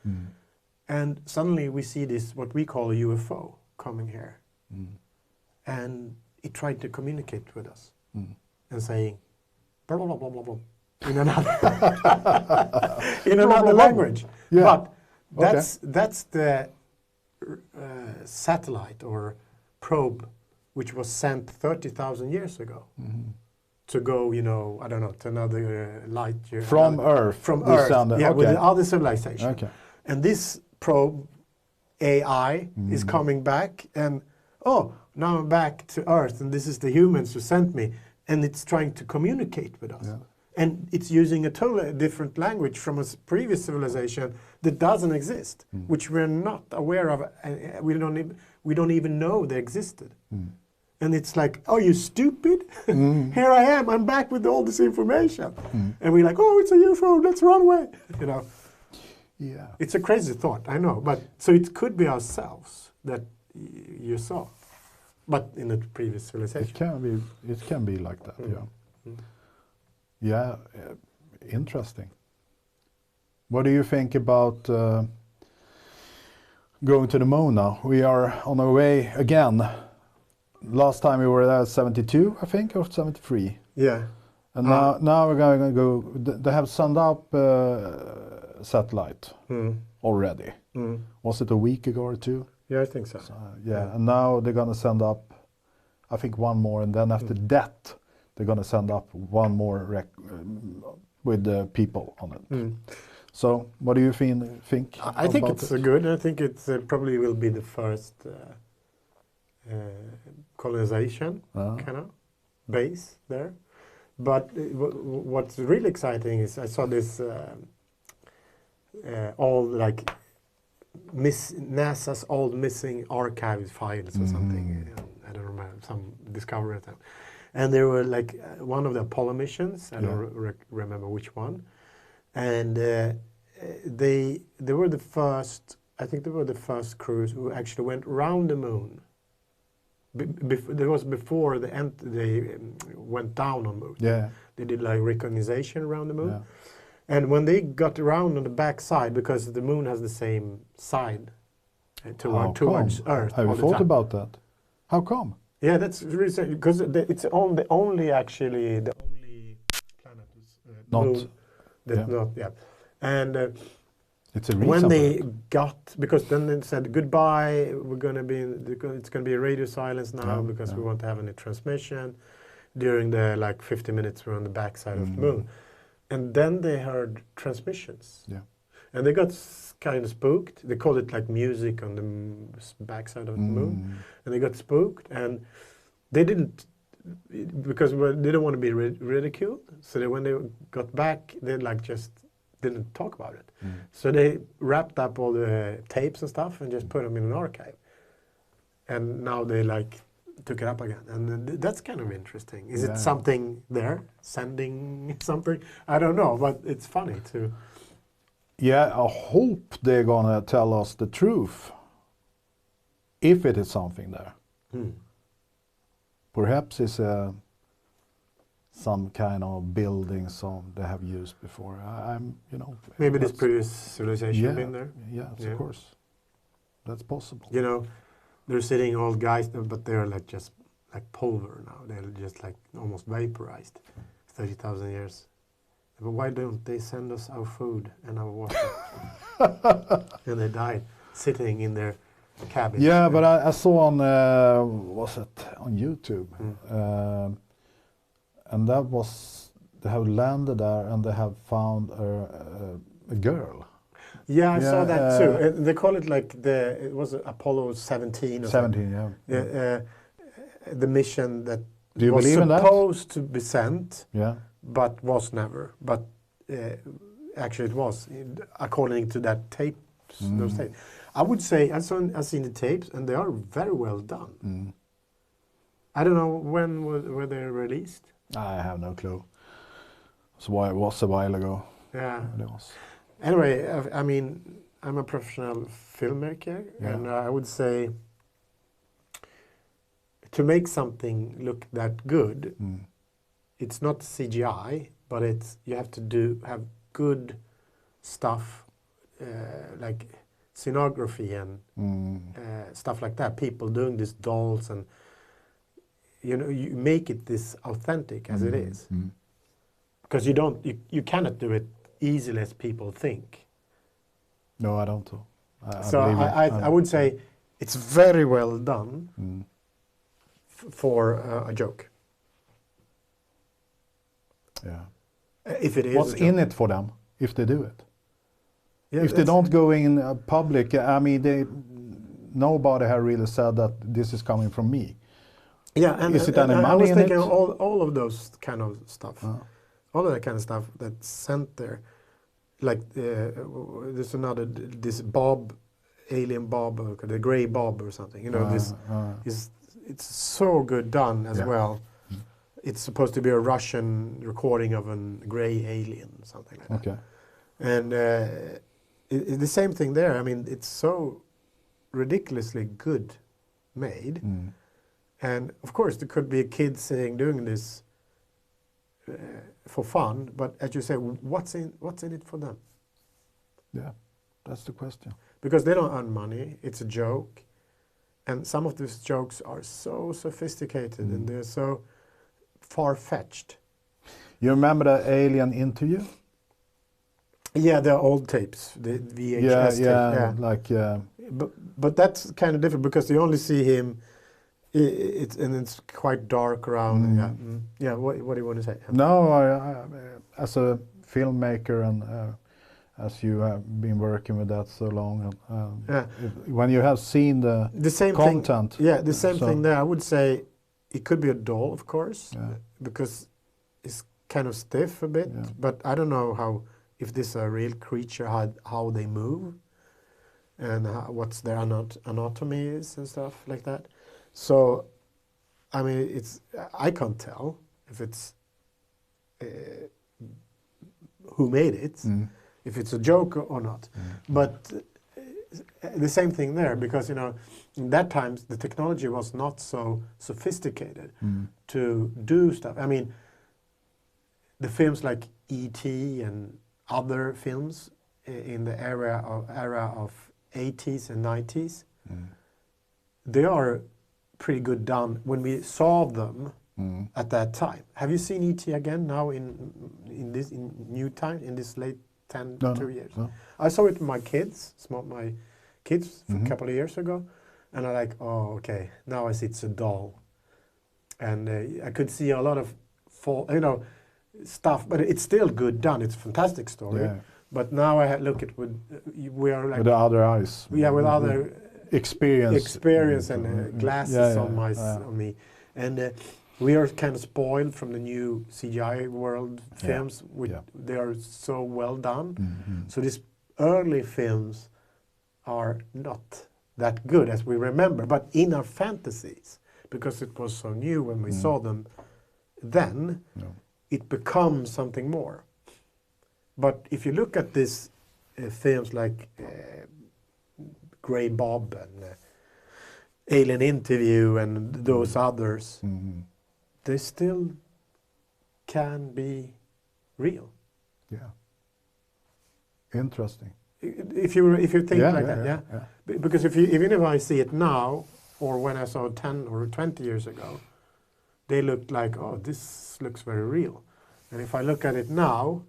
And suddenly we see this, what we call a UFO, coming here. And it tried to communicate with us and saying, blah, blah, blah, blah, blah, in another, in another language. Yeah. But that's the satellite or probe which was sent 30,000 years ago to go, I don't know, to another light year. From Earth. From Earth, with the other civilization. Okay. And this probe, AI, is coming back and, now I'm back to Earth and this is the humans who sent me. And it's trying to communicate with us. Yeah. And it's using a totally different language from a previous civilization that doesn't exist, which we're not aware of. We don't even know they existed. And it's like, oh, you stupid? Here I am. I'm back with all this information. And we're like, oh, it's a UFO. Let's run away. Yeah. It's a crazy thought, I know. But so it could be ourselves that you saw, but in a previous civilization. It can be like that. Yeah, interesting. What do you think about going to the moon now? We are on our way again. Last time we were there 72, I think, or 73. Yeah. And now we're going to go. They have sent up satellite already. Was it a week ago or two? Yeah, I think so. And now they're going to send up, I think, one more, and then after that, they're going to send up one more with the people on it. So, what do you think? I think it's good. I think it's probably will be the first colonization kind of base there. But what's really exciting is I saw this all like NASA's old missing archives files or something. I don't remember, some discovery at time. And there were like one of the Apollo missions. I Yeah. don't remember which one. And they were the first. I think they were the first crews who actually went around the moon. There was before they went down on moon. Yeah. They did like recognition around the moon. Yeah. And when they got around on the back side, because the moon has the same side How towards come? Earth. Have all you the thought time. about that? How come? Yeah, that's really sad, because it's only actually the only planet is Not- moon that yeah. not yeah. And It's a reason. when for they it. got, because then they said goodbye, it's gonna be a radio silence now Yeah, because we yeah. won't have any transmission during the like 50 minutes we're on the backside of the moon. And then they heard transmissions. Yeah. And they got kind of spooked. They called it like music on the backside of the moon. And they got spooked, and they didn't, because they didn't want to be ridiculed. So when they got back, they like just didn't talk about it. So they wrapped up all the tapes and stuff and just put them in an archive. And now they like took it up again, and that's kind of interesting. Is Yeah. it something there sending something? I don't know, but it's funny too. Yeah, I hope they're gonna tell us the truth. If it is something there. Perhaps it's some kind of building some they have used before. I'm, Maybe this that's- previous civilization yeah, been there. Yes, Yeah. of course. That's possible. You know, they're sitting old guys, but they're like just like pulver now. They're just like almost vaporized. 30,000 years. But why don't they send us our food and our water? And they died sitting in their cabins. Yeah, but I saw on was it on YouTube, and that was they have landed there and they have found a girl. Yeah, I saw Yeah, that too. They call it like it was Apollo 17 or 17, yeah. something. The mission that Do you was believe in that? supposed to be sent, Yeah. but was never. But actually, it was according to that tape. Those tapes. I would say I've seen the tapes, and they are very well done. I don't know when were they released. I have no clue. So it was a while ago. Yeah. It was. Anyway, I mean, I'm a professional filmmaker, Yeah. and I would say to make something look that good, it's not CGI, but you have to have good stuff like scenography and stuff like that. People doing these dolls, and you make it this authentic as it is, because you cannot do it easily as people think. No, I don't know. So believe it. I would say it's very well done for a joke. Yeah. If it is What's a joke. in it for them if they do it? Yeah, If they that's- don't go in public, I mean, nobody have really said that this is coming from me. Yeah, and Is it any I money was in thinking it? all of those kind of stuff, all of that kind of stuff that's sent there. Like there's another this Bob, alien Bob, or the Gray Bob or something. This is it's so good done as Yeah. well. It's supposed to be a Russian recording of a gray alien, something like that. Okay. And the same thing there. I mean, it's so ridiculously good made. And of course, there could be a kid doing this for fun. But as you say, what's in it for them? Yeah, that's the question. Because they don't earn money. It's a joke, and some of these jokes are so sophisticated and they're so far-fetched. You remember the alien interview? Yeah, they're old tapes, the VHS Yeah, tapes. yeah, like But that's kind of different because you only see him. It's quite dark around. Yeah, yeah. What do you want to say? no. I as a filmmaker and as you have been working with that so long, when you have seen the same content, thing. Yeah, the same so- thing there. I would say it could be a doll, of course, Yeah. because it's kind of stiff a bit. Yeah. But I don't know if this is a real creature, how they move, and what's their anatomy is and stuff like that. So I mean, I can't tell if it's who made it, if it's a joke or not. But the same thing there, because in that times the technology was not so sophisticated to do stuff. I mean, the films like E.T. and other films in the era of 80s and 90s, they are pretty good done when we saw them at that time. Have you seen E.T. again now in new time, in this late 2 years? No. I saw it with my kids, my kids a couple of years ago, and I like, oh, okay, now I see it's a doll. And I could see a lot of stuff, but it's still good done. It's a fantastic story. Yeah. But now I look at we are like With the other eyes. yeah, with other experience and glasses on me, and we are kind of spoiled from the new CGI world films. They are so well done. So these early films are not that good as we remember, but in our fantasies, because it was so new when we saw them then, it becomes something more. But if you look at these films like Grey Bob and Alien Interview and those others, they still can be real. Yeah. Interesting. If you think like that. Because even if I see it now, or when I saw it 10 or 20 years ago, they looked like, oh, this looks very real. And if I look at it now,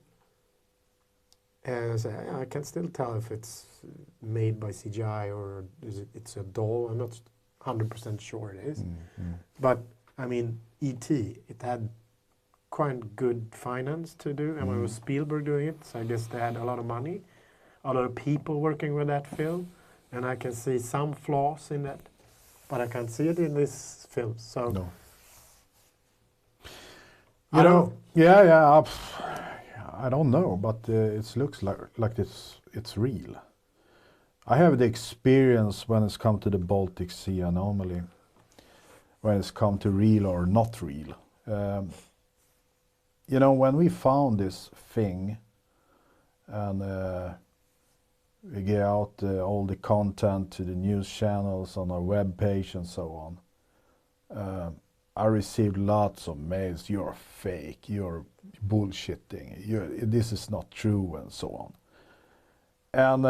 and I say, I can still tell if it's made by CGI or it's a doll. I'm not 100% sure it is. But, I mean, E.T., it had quite good finance to do. And when it was Spielberg doing it, so I guess they had a lot of money, a lot of people working with that film. And I can see some flaws in that, but I can't see it in this film. So, No. I don't know, but it looks like it's real. I have the experience when it's come to the Baltic Sea anomaly, when it's come to real or not real. When we found this thing and we get out all the content to the news channels on our web page and so on, I received lots of mails, you're fake, you're bullshitting, this is not true, and so on. And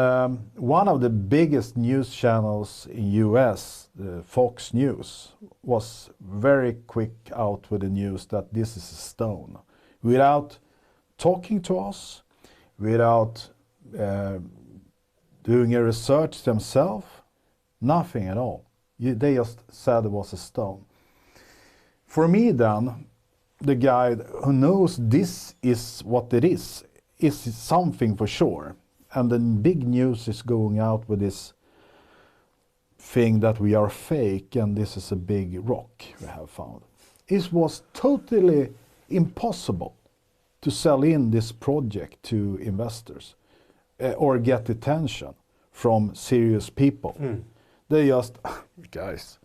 one of the biggest news channels in US, Fox News, was very quick out with the news that this is a stone. Without talking to us, without doing a research themselves, nothing at all. They just said it was a stone. For me then, the guy who knows this is what it is something for sure. And the big news is going out with this thing that we are fake and this is a big rock we have found. It was totally impossible to sell in this project to investors or get attention from serious people. They just, guys,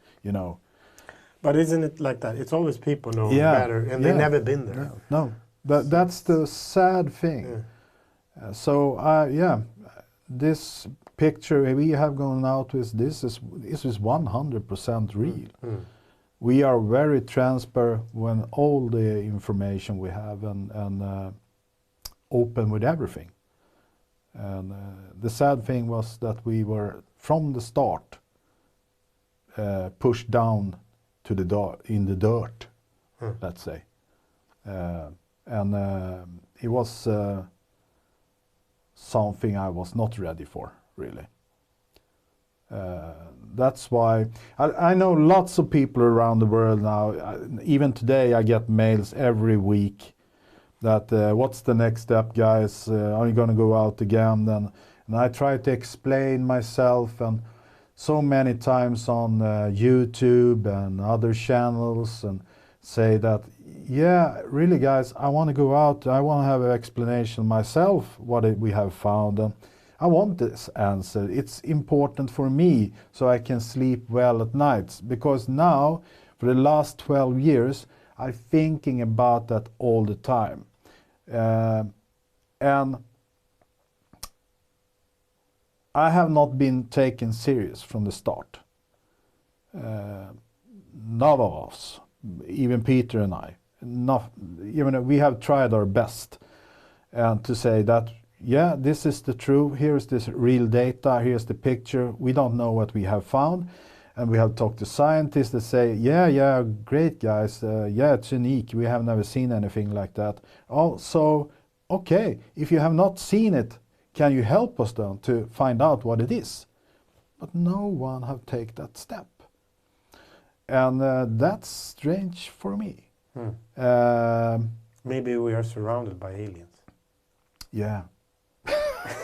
But isn't it like that? It's always people know better, and they've never been there. No, that's the sad thing. This picture we have gone out with, this is 100% real. We are very transparent when all the information we have and open with everything. And the sad thing was that we were from the start pushed down to in the dirt, let's say, and it was something I was not ready for, really. That's why I know lots of people around the world now. Even today, I get mails every week that what's the next step, guys? Are you going to go out again? And I try to explain myself, and so many times on YouTube and other channels, and say that, yeah, really, guys, I want to go out. I want to have an explanation myself what we have found. And I want this answer. It's important for me so I can sleep well at nights. Because now For the last 12 years, I'm thinking about that all the time. And I have not been taken serious from the start. None of us, even Peter and I, even we have tried our best and to say that, yeah, this is the truth, here's this real data, here's the picture, we don't know what we have found. And we have talked to scientists that say, yeah, great guys, yeah, it's unique, we have never seen anything like that. Oh, so, okay, if you have not seen it, can you help us then to find out what it is? But no one have taken that step. And that's strange for me. Maybe we are surrounded by aliens. Yeah.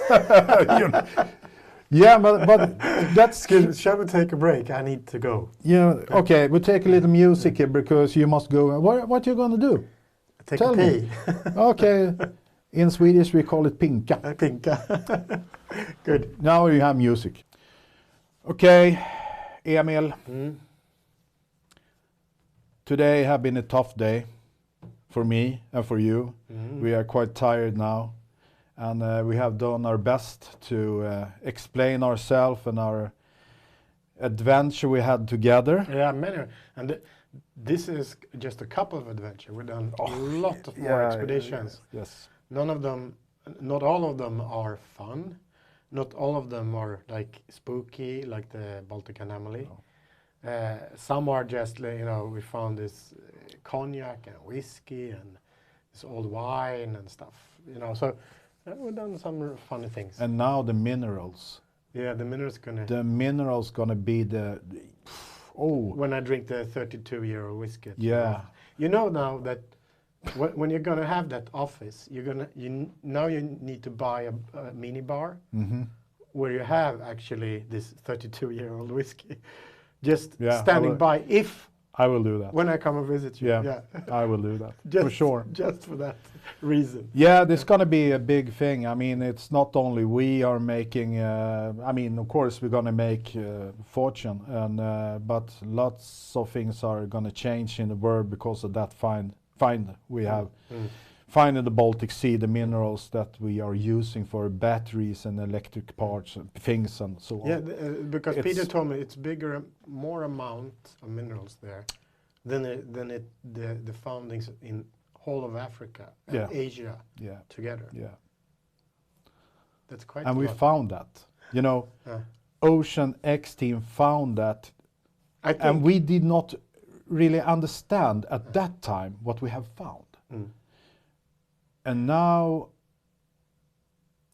You know, yeah, but that's Good. Shall we take a break? I need to go. Yeah, okay, we'll take a little music here because you must go. What you gonna do? Take Tell a me. pee. Okay, in Swedish we call it pinka. Pinka. Good. Now you have music. Okay, Emil. Today have been a tough day for me and for you. We are quite tired now. And we have done our best to explain ourselves and our adventure we had together. Yeah, many. And this is just a couple of adventures. We've done a lot of more expeditions. Yes. None of them, not all of them are fun. Not all of them are like spooky, like the Baltic Anomaly. No. Some are just, you know, we found this cognac and whiskey and this old wine and stuff, you know. So we've done some funny things. And now the minerals. Yeah, the minerals gonna. The minerals gonna be the. Oh. When I drink the 32-year-old whiskey. Yeah. You know now that when you're gonna have that office, now you need to buy a mini bar where you have actually this 32-year-old whiskey, just standing by. If I will do that when I come and visit you. Yeah, I will do that just, for sure. Just for that reason. Yeah, there's gonna be a big thing. I mean, it's not only we are making. I mean, of course, we're gonna make fortune, and but lots of things are gonna change in the world because of that find we have. Find in the Baltic Sea the minerals that we are using for batteries and electric parts and things and so on. Yeah, because Peter told me it's bigger, more amount of minerals there than the foundings in whole of Africa and Asia together. Yeah. That's quite. And a we lot. found that. You know, Ocean X team found that, and we did not really understand at that time what we have found. And now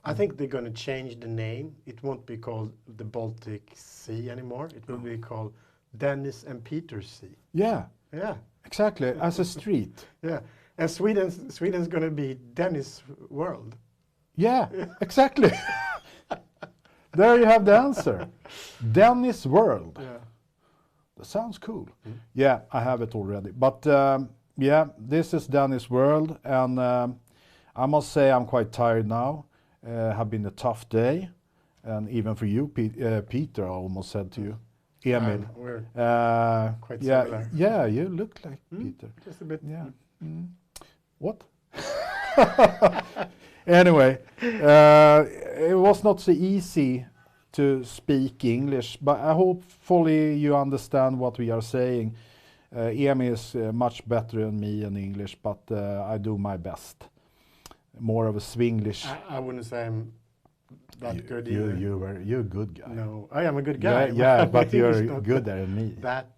I think they're going to change the name. It won't be called the Baltic Sea anymore. It will be called Dennis and Peter Sea. Yeah. Yeah. Exactly, as a street. Yeah. And Sweden's going to be Dennis World. Yeah, exactly. There you have the answer. Dennis World. Yeah. That sounds cool. Yeah, I have it already. But yeah, this is Dennis World, and I must say I'm quite tired now. Have been a tough day, and even for you, Peter, I almost said to you. Emil. We're quite yeah, similar. yeah, you look like Peter. Just a bit. Yeah. What? Anyway, it was not so easy to speak English, but hopefully you understand what we are saying. Emil is much better than me in English, but I do my best. More of a Swinglish. I wouldn't say I'm that good either. You're a good guy. No, I am a good guy. Yeah, but you're gooder than me. That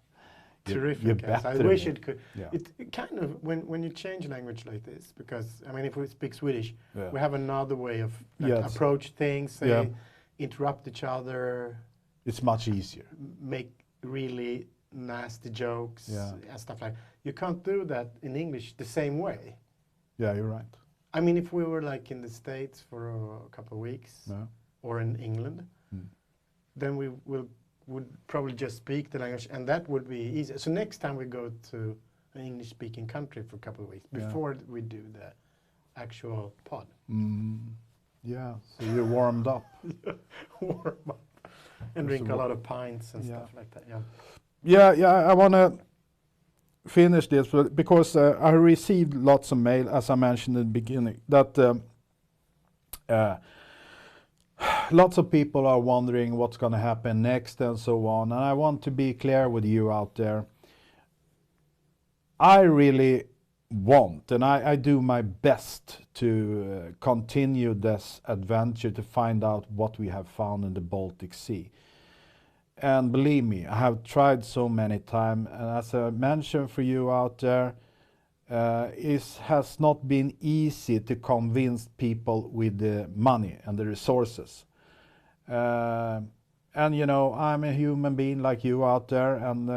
terrific. You're guys. I better wish than it could. Yeah. It kind of when you change language like this, because I mean, if we speak Swedish, we have another way of approach things, say, interrupt each other. It's much easier. Make really nasty jokes and stuff like. You can't do that in English the same way. Yeah, you're right. I mean, if we were like in the States for a couple of weeks, or in England, then we would probably just speak the language, and that would be easy. So next time we go to an English-speaking country for a couple of weeks, before we do the actual pod. Yeah, so you're warmed up. Warm up. And drink a lot of pints and stuff like that, Yeah, I want to finish this because I received lots of mail, as I mentioned in the beginning, that lots of people are wondering what's going to happen next and so on. And I want to be clear with you out there. I really want, and I do my best to continue this adventure to find out what we have found in the Baltic Sea. And believe me, I have tried so many times, and as I mentioned for you out there, it has not been easy to convince people with the money and the resources. And you know, I'm a human being like you out there, and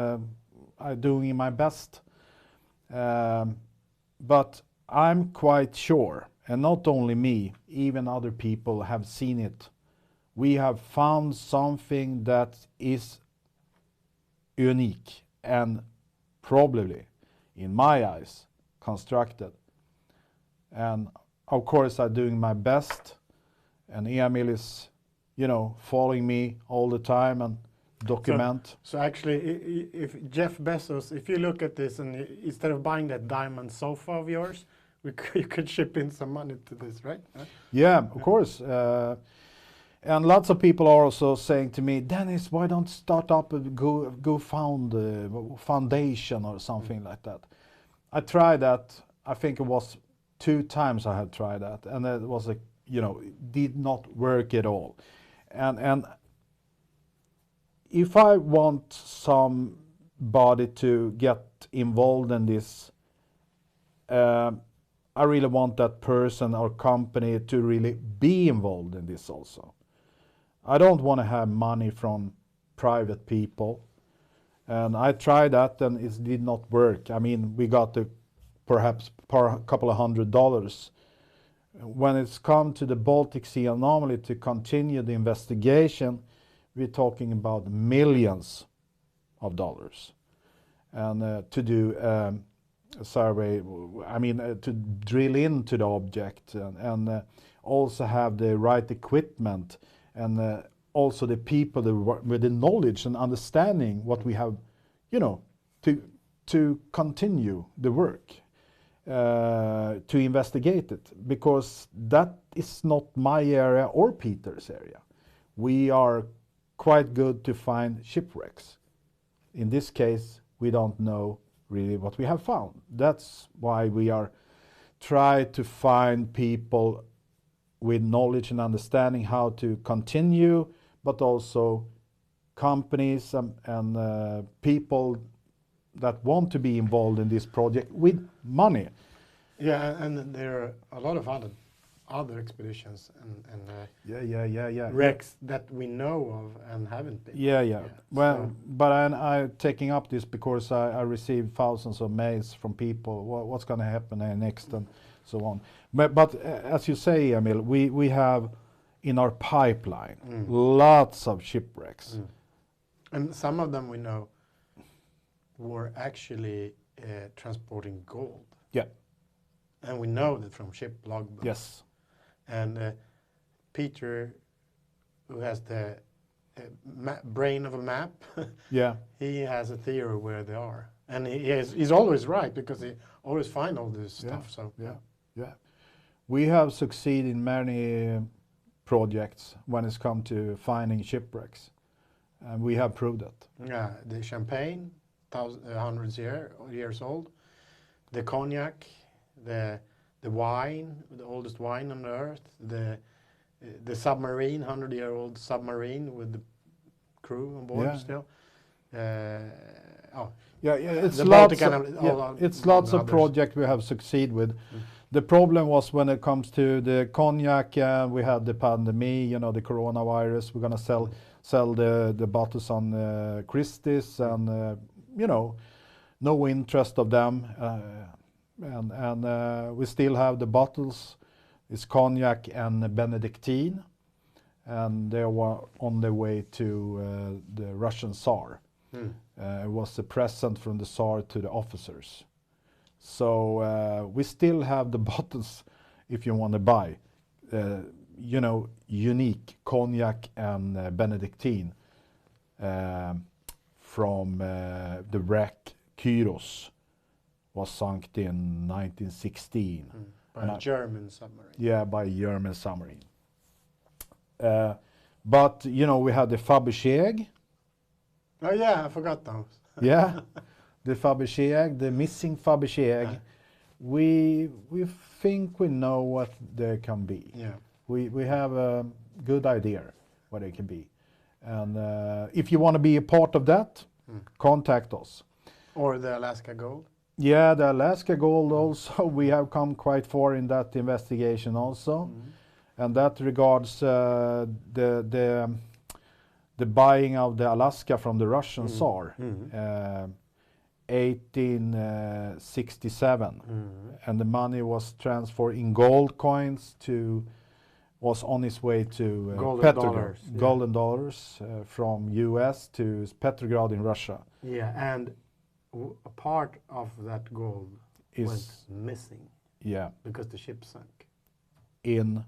I'm doing my best. But I'm quite sure, and not only me, even other people have seen it. We have found something that is unique and probably, in my eyes, constructed. And of course I'm doing my best, and Emil is, you know, following me all the time and document. So actually, if Jeff Bezos, if you look at this and instead of buying that diamond sofa of yours, you could ship in some money to this, right? Yeah, of course. And lots of people are also saying to me, Dennis, why don't start up a foundation or something like that? I tried that. I think it was 2 times I had tried that, and it was a, you know, it did not work at all. And if I want somebody to get involved in this, I really want that person or company to really be involved in this also. I don't want to have money from private people. And I tried that and it did not work. I mean, we got perhaps a couple of $100. When it's come to the Baltic Sea Anomaly to continue the investigation, we're talking about millions of dollars. And to do a survey, I mean, to drill into the object and also have the right equipment and also the people with the knowledge and understanding what we have, you know, to continue the work, to investigate it, because that is not my area or Peter's area. We are quite good to find shipwrecks. In this case, we don't know really what we have found. That's why we are trying to find people with knowledge and understanding how to continue, but also companies and people that want to be involved in this project with money. Yeah, and there are a lot of other expeditions and wrecks that we know of and haven't been. Yeah. Well, so. But I'm taking up this because I received thousands of mails from people. What's going to happen next and so on. But as you say, Emil, we have in our pipeline lots of shipwrecks. And some of them we know were actually transporting gold. Yeah. And we know that from ship logbooks. Yes. And Peter, who has the brain of a map, yeah, he has a theory where they are. And he's always right, because he always finds all this stuff. So yeah. We have succeeded in many projects when it's come to finding shipwrecks. And we have proved it. Yeah, the champagne, hundreds years old. The cognac, the wine, the oldest wine on earth. The submarine, 100-year-old submarine with the crew on board still. It's the lots of, it's lots of projects we have succeeded with. The problem was when it comes to the cognac, we had the pandemic, you know, the coronavirus. We're gonna sell the bottles on Christie's, and you know, no interest of them. And we still have the bottles. It's cognac and Benedictine, and they were on their way to the Russian Tsar. It was a present from the Tsar to the officers. So we still have the bottles if you want to buy, you know, unique cognac and Benedictine from the wreck Kyros was sunk in 1916. By And a German submarine. Yeah, by a German submarine. But you know, we had the Fabergé. Oh yeah, I forgot those. Yeah, the Fabergé, the missing Fabergé. We think we know what they can be. Yeah. We have a good idea what they can be, and if you want to be a part of that, contact us. Or the Alaska Gold. Yeah, the Alaska Gold also. We have come quite far in that investigation also, and that regards the buying of the Alaska from the Russian Tsar, 1867, and the money was transferred in gold coins was on its way to Golden dollars, yeah. Golden dollars from U.S. to Petrograd in Russia. Yeah, and a part of that gold Is- went missing Yeah, because the ship sank. in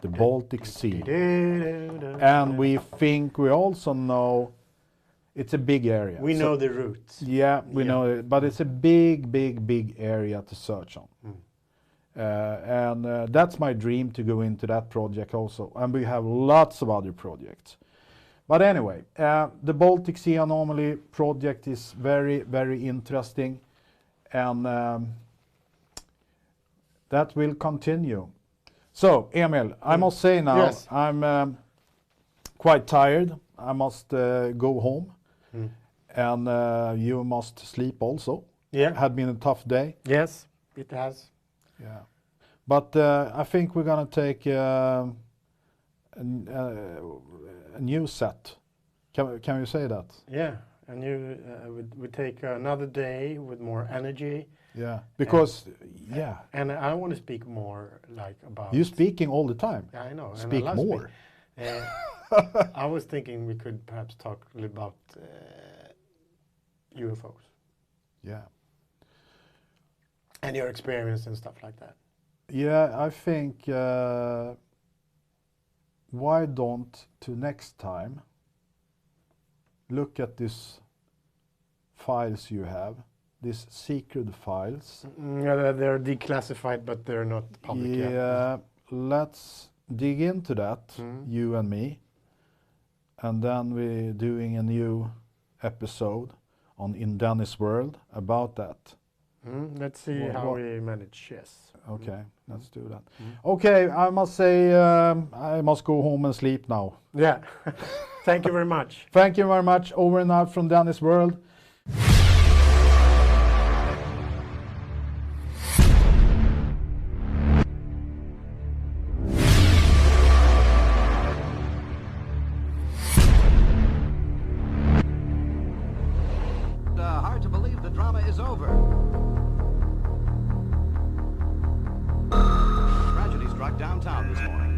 the Baltic Sea. And we think we also know it's a big area. We So- know the route. Yeah, we Yeah. know it, but it's a big area to search on. And that's my dream, to go into that project also. And we have lots of other projects. But anyway, the Baltic Sea Anomaly project is very interesting, and that will continue. So, Emil, I must say now, Yes. I'm quite tired. I must go home, and you must sleep also. Yeah. Had been a tough day. Yes, it has. Yeah, but I think we're gonna take a new set. Can you say that? Yeah, and you we take another day with more energy. Yeah, because yeah, And I want to speak more like about. you're speaking all the time. Yeah, I know. and I Speak love more. I was thinking we could perhaps talk a little about UFOs Yeah, and your experience and stuff like that. yeah. I think why don't to next time look at these files you have, these secret files. Yeah, they're declassified, but they're not public yet. Yeah, let's dig into that, you and me, and then we're doing a new episode on In Dennis World about that. Let's see What- how what- we manage. Yes. Okay, let's do that. Okay, I must say I must go home and sleep now. Yeah. Thank you very much. Thank you very much. Over and out from Dennis World. Hard to believe the drama is over. Tragedy struck downtown this morning.